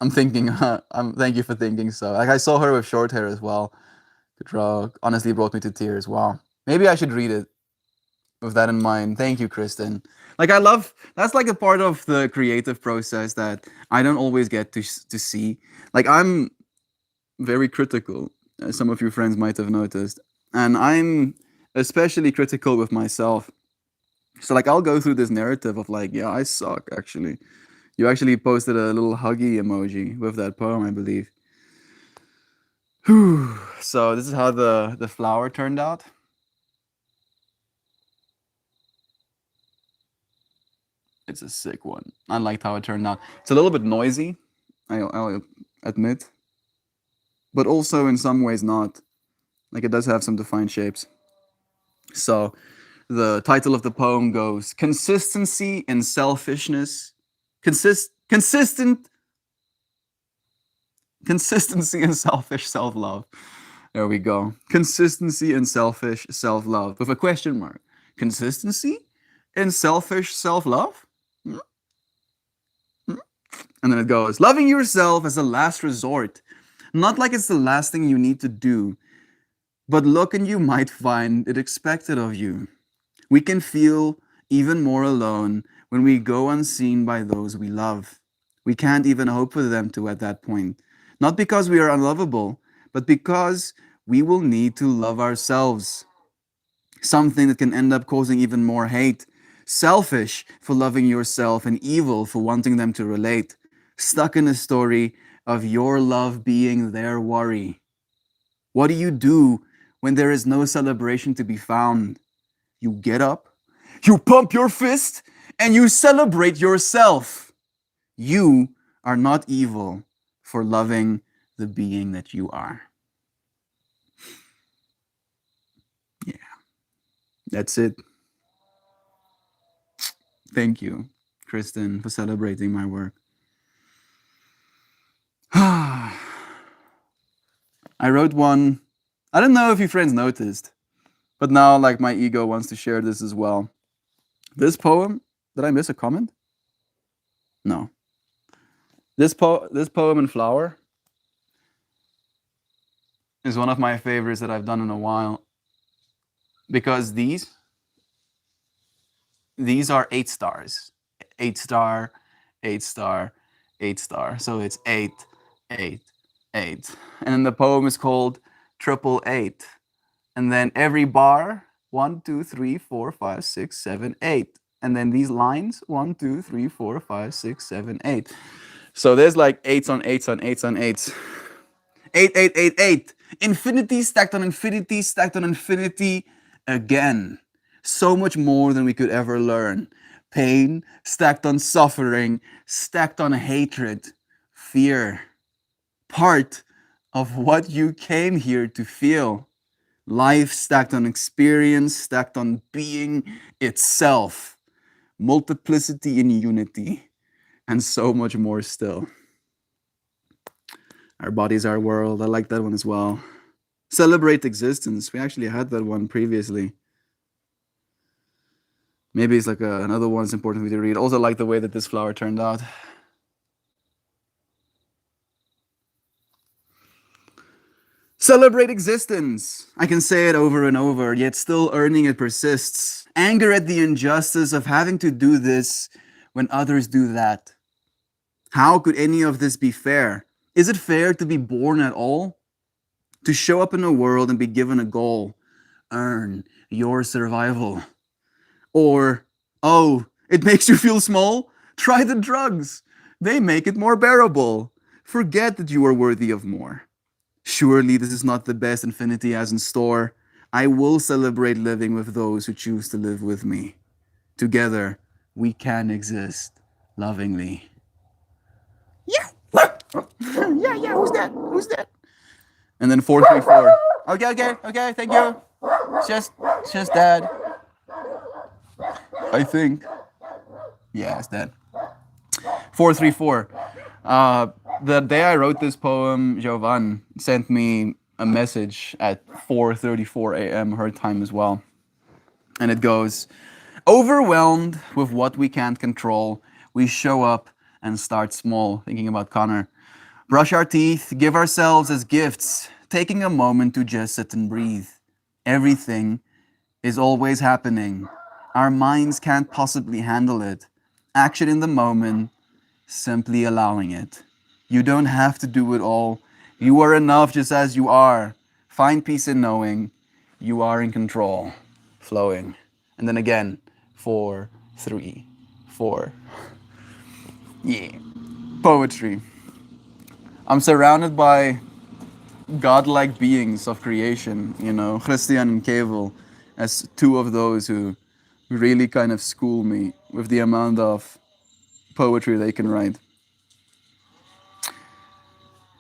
I'm thinking. Thank you for thinking so. Like I saw her with short hair as well. Good rock. Honestly, brought me to tears. Wow. Maybe I should read it with that in mind. Thank you, Kristen. Like I love. That's like a part of the creative process that I don't always get to see. Like I'm very critical, as some of your friends might have noticed, and I'm especially critical with myself. So like I'll go through this narrative of like, yeah, I suck actually. You actually posted a little huggy emoji with that poem, I believe. Whew. So this is how the flower turned out. It's a sick one. I liked how it turned out. It's a little bit noisy, I'll admit, but also in some ways not. Like it does have some defined shapes. So the title of the poem goes Consistency in Selfishness. Consistency and selfish self-love. There we go. Consistency and selfish self-love with a question mark. Consistency and selfish self-love? And then it goes, loving yourself as a last resort. Not like it's the last thing you need to do, but look and you might find it expected of you. We can feel even more alone when we go unseen by those we love. We can't even hope for them to at that point. Not because we are unlovable, but because we will need to love ourselves. Something that can end up causing even more hate. Selfish for loving yourself and evil for wanting them to relate. Stuck in a story of your love being their worry. What do you do when there is no celebration to be found? You get up, you pump your fist, and you celebrate yourself. You are not evil for loving the being that you are. Yeah, that's it. Thank you, Kristen, for celebrating my work. I wrote one. I don't know if you friends noticed, But now, like, my ego wants to share this as well. This poem, did I miss a comment? No. This poem in flower is one of my favorites that I've done in a while, because these are 8 stars. 8 star, 8 star, 8 star. So it's 8, 8, 8. And then the poem is called Triple Eight. And then every bar, 1, 2, 3, 4, 5, 6, 7, 8. And then these lines, 1, 2, 3, 4, 5, 6, 7, 8. So there's like 8s on 8s on 8s on 8s. 8, 8, 8, 8. Infinity stacked on infinity stacked on infinity again. So much more than we could ever learn. Pain stacked on suffering, stacked on hatred, fear. Part of what you came here to feel. Life stacked on experience, stacked on being itself. Multiplicity in unity, and so much more still. Our bodies, our world. I like that one as well. Celebrate existence. We actually had that one previously. Maybe it's like another one that's important for me to read. Also like the way that this flower turned out. Celebrate existence. I can say it over and over, yet still earning it persists. Anger at the injustice of having to do this when others do that. How could any of this be fair? Is it fair to be born at all? To show up in the world and be given a goal? Earn your survival. Or, oh, it makes you feel small? Try the drugs. They make it more bearable. Forget that you are worthy of more. Surely this is not the best infinity has in store. I will celebrate living with those who choose to live with me. Together, we can exist lovingly. Yeah. Yeah, who's that? Who's that? And then 434. Okay, thank you. It's just Dad. I think. Yeah, it's Dad. 434. The day I wrote this poem, Jovan sent me a message at 4:34 a.m. her time as well. And it goes, overwhelmed with what we can't control, we show up and start small, thinking about Connor. Brush our teeth, give ourselves as gifts, taking a moment to just sit and breathe. Everything is always happening. Our minds can't possibly handle it. Action in the moment, simply allowing it. You don't have to do it all. You are enough just as you are. Find peace in knowing you are in control. Flowing. And then again, 4, 3, 4. Yeah. Poetry. I'm surrounded by godlike beings of creation, you know, Christian and Kevel, as two of those who really kind of school me with the amount of poetry they can write.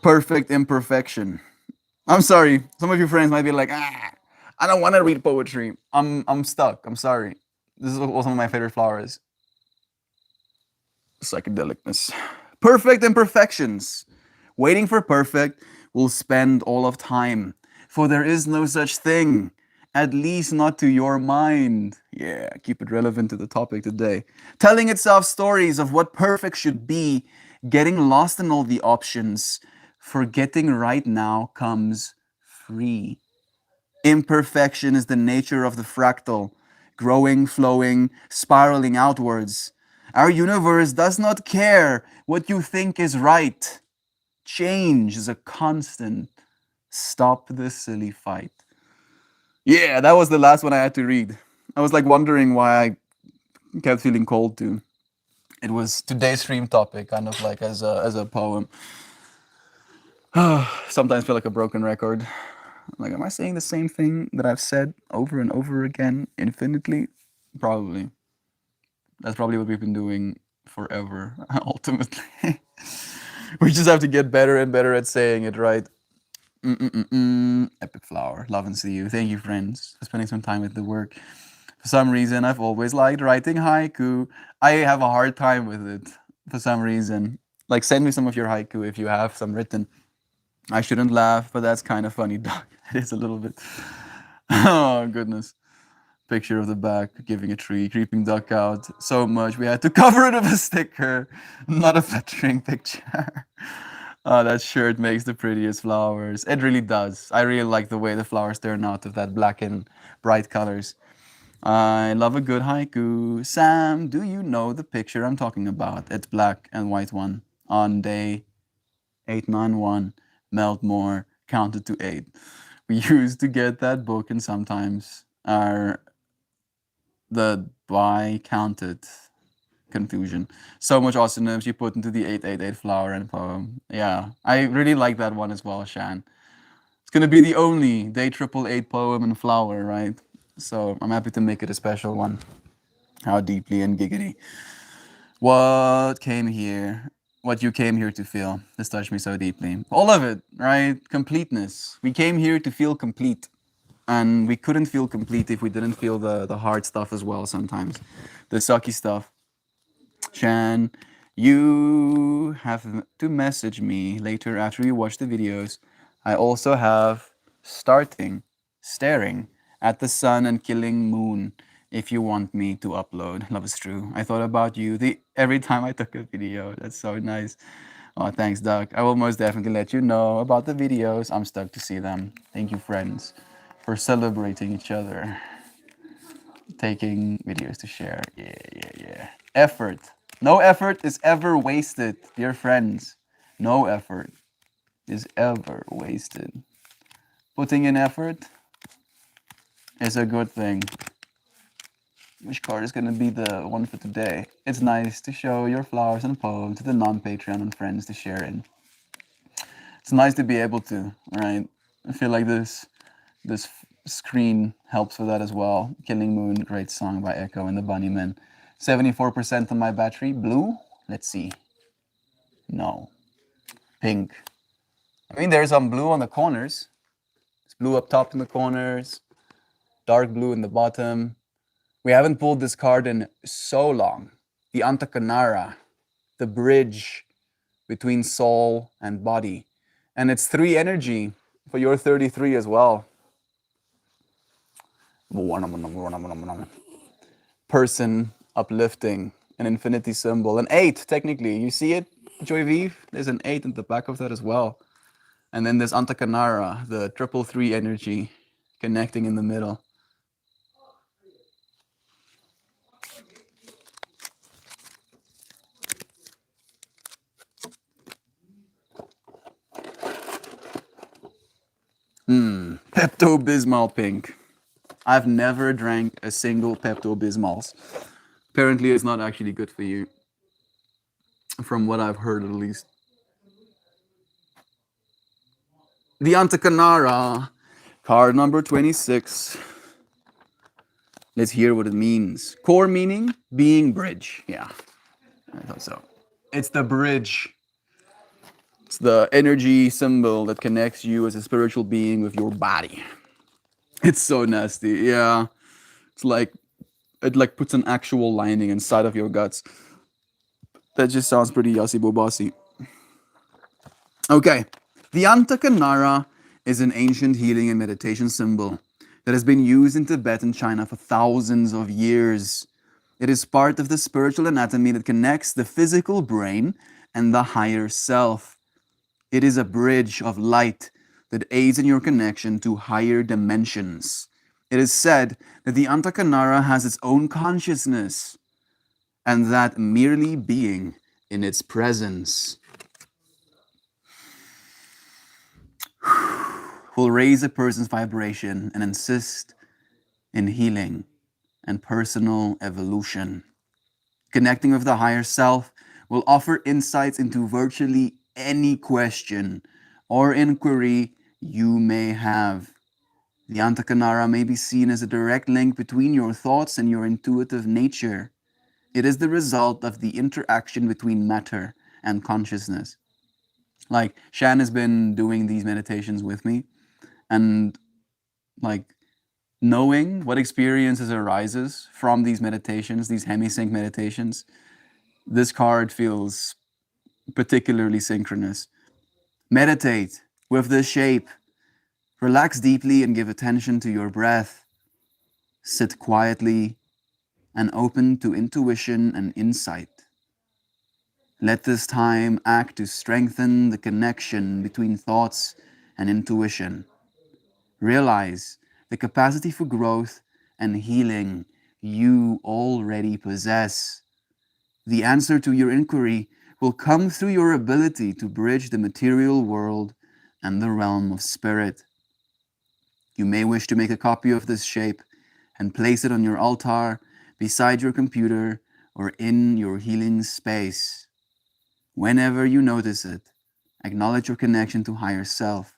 Perfect imperfection. I'm sorry. Some of your friends might be like, I don't want to read poetry. I'm stuck. I'm sorry. This is one of my favorite flowers. Psychedelicness. Perfect imperfections. Waiting for perfect will spend all of time, for there is no such thing, at least not to your mind. Yeah, keep it relevant to the topic today. Telling itself stories of what perfect should be, getting lost in all the options, forgetting right now comes free. Imperfection is the nature of the fractal, growing, flowing, spiraling outwards. Our universe does not care what you think is right. Change is a constant. Stop the silly fight. Yeah, that was the last one I had to read. I was like wondering why I kept feeling cold too. It was today's stream topic, kind of like as a poem. Sometimes feel like a broken record. Like, am I saying the same thing that I've said over and over again infinitely? Probably. That's probably what we've been doing forever, ultimately. We just have to get better and better at saying it, right? Epic flower. Love and see you. Thank you, friends, for spending some time with the work. For some reason, I've always liked writing haiku. I have a hard time with it for some reason. Like, send me some of your haiku if you have some written. I shouldn't laugh, but that's kind of funny, Doc. It is a little bit. Oh, goodness. Picture of the back, giving a tree, creeping duck out. So much we had to cover it with a sticker. Not a flattering picture. That shirt makes the prettiest flowers. It really does. I really like the way the flowers turn out with that black and bright colors. I love a good haiku. Sam, do you know the picture I'm talking about? It's black and white one. On day 891, Meltmore counted to 8. We used to get that book and sometimes the by counted confusion. So much awesomeness you put into the 888 flower and poem. Yeah, I really like that one as well, Shan. It's gonna be the only day 888 poem and flower, right? So I'm happy to make it a special one. How deeply and giggity. What came here? What you came here to feel. This touched me so deeply. All of it, right? Completeness. We came here to feel complete. And we couldn't feel complete if we didn't feel the hard stuff as well sometimes. The sucky stuff. Shan, you have to message me later after you watch the videos. I also have staring at the sun and killing moon if you want me to upload. Love is true. I thought about you every time I took a video. That's so nice. Oh, thanks, Doug. I will most definitely let you know about the videos. I'm stoked to see them. Thank you, friends, for celebrating each other. Taking videos to share. Yeah. Effort. No effort is ever wasted, dear friends. No effort is ever wasted. Putting in effort is a good thing. Which card is going to be the one for today? It's nice to show your flowers and poem to the non-Patreon and friends to share in. It's nice to be able to, right? I feel like this screen helps with that as well. Killing Moon, great song by Echo and the Bunnymen. 74% on my battery. Blue? Let's see. No. Pink. I mean, there's some blue on the corners. It's blue up top in the corners. Dark blue in the bottom. We haven't pulled this card in so long. The Antakanara. The bridge between soul and body. And it's 3 energy for your 33 as well. Person uplifting, an infinity symbol, an 8 technically. You see it, Joy Vive? There's an 8 in the back of that as well. And then there's Antakanara, the 333 energy connecting in the middle. Pepto-Bismol pink. I've never drank a single Pepto-Bismols. Apparently it's not actually good for you. From what I've heard at least. The Antakanara, card number 26. Let's hear what it means. Core meaning, being bridge. Yeah, I thought so. It's the bridge. It's the energy symbol that connects you as a spiritual being with your body. It's so nasty, yeah. It's like, it like puts an actual lining inside of your guts. That just sounds pretty yassi bobassi. Okay, the Antakanara is an ancient healing and meditation symbol that has been used in Tibet and China for thousands of years. It is part of the spiritual anatomy that connects the physical brain and the higher self. It is a bridge of light that aids in your connection to higher dimensions. It is said that the Antakanara has its own consciousness and that merely being in its presence will raise a person's vibration and assist in healing and personal evolution. Connecting with the higher self will offer insights into virtually any question or inquiry you may have. The Antakanara may be seen as a direct link between your thoughts and your intuitive nature. It is the result of the interaction between matter and consciousness. Like, Shan has been doing these meditations with me, and like knowing what experiences arises from these meditations, these hemisync meditations, this card feels particularly synchronous. Meditate with the shape Relax deeply and give attention to your breath. Sit quietly and open to intuition and insight. Let this time act to strengthen the connection between thoughts and intuition. Realize the capacity for growth and healing you already possess. The answer to your inquiry will come through your ability to bridge the material world and the realm of spirit. You may wish to make a copy of this shape and place it on your altar, beside your computer, or in your healing space. Whenever you notice it, acknowledge your connection to higher self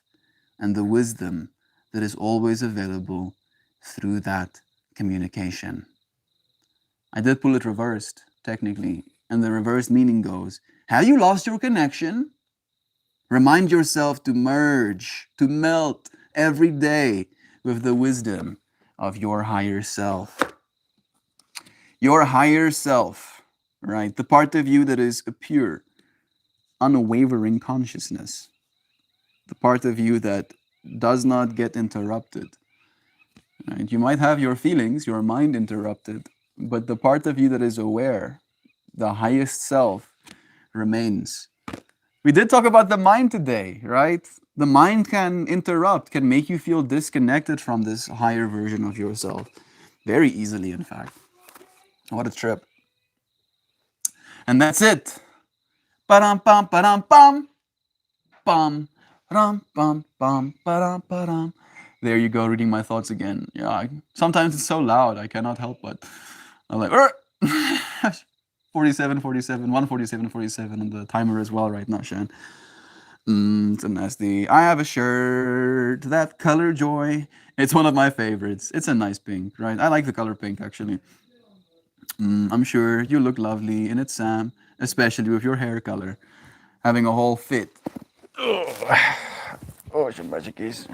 and the wisdom that is always available through that communication. I did pull it reversed, technically, and the reversed meaning goes, have you lost your connection? Remind yourself to merge, to melt every day with the wisdom of your higher self. Your higher self, right? The part of you that is a pure, unwavering consciousness. The part of you that does not get interrupted. Right? You might have your feelings, your mind interrupted, but the part of you that is aware, the highest self, remains. We did talk about the mind today, right? The mind can interrupt, can make you feel disconnected from this higher version of yourself. Very easily, in fact. What a trip. And that's it. Ba-dum, bum, ba-dum, bum. Bum, ba-dum, bum, bum, ba-dum, ba-dum. There you go, reading my thoughts again. Yeah, sometimes it's so loud, I cannot help but. I'm like, 47, 47, 147, 47, and the timer as well right now, Shan. It's a nasty. I have a shirt, that color joy. It's one of my favorites. It's a nice pink, right? I like the color pink, actually. I'm sure you look lovely in it, Sam, especially with your hair color. Having a whole fit. Oh, some magic keys.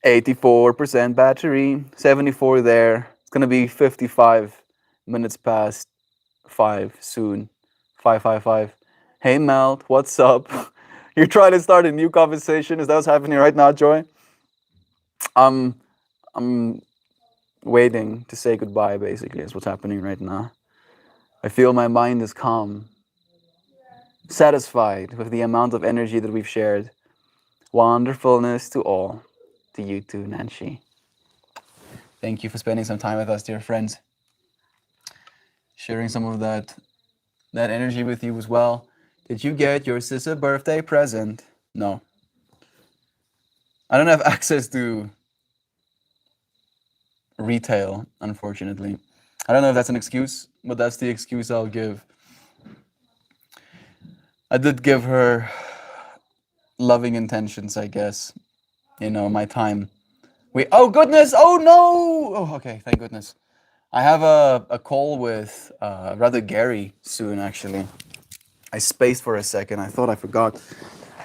%84 battery, 74 there. It's gonna be 55 minutes past 5 soon. 555. Hey Melt, what's up? You're trying to start a new conversation? Is that what's happening right now, Joy? I'm waiting to say goodbye, basically, is what's happening right now. I feel my mind is calm, satisfied with the amount of energy that we've shared. Wonderfulness to all. To you too, Nancy. Thank you for spending some time with us, dear friends. Sharing some of that energy with you as well. Did you get your sister birthday present? No. I don't have access to retail, unfortunately. I don't know if that's an excuse, but that's the excuse I'll give. I did give her loving intentions, I guess. You know, my time. Oh goodness! Oh no! Oh, okay, thank goodness. I have a call with rather Gary soon, actually. I spaced for a second. I thought I forgot.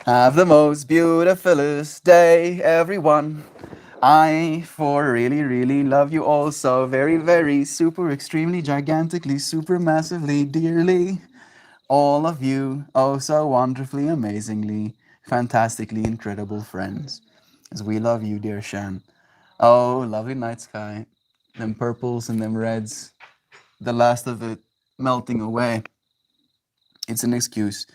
Have the most beautifulest day, everyone. I really love you all so very, super, extremely, gigantically, super massively, dearly. All of you, oh so wonderfully, amazingly, fantastically, incredible friends. As we love you, dear Shan. Oh, lovely night sky. Them purples and them reds. The last of it melting away. It's an excuse.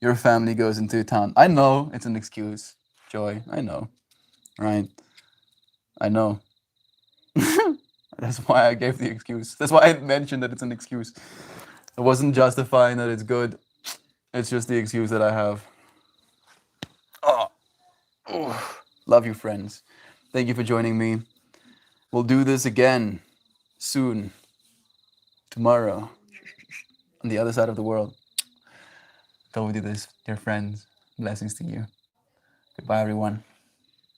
Your family goes into town. I know it's an excuse, Joy. I know. Right? I know. That's why I gave the excuse. That's why I mentioned that it's an excuse. I wasn't justifying that it's good. It's just the excuse that I have. Oh, love you, friends. Thank you for joining me. We'll do this again soon. Tomorrow. On the other side of the world. Go do this, dear friends. Blessings to you. Goodbye, everyone.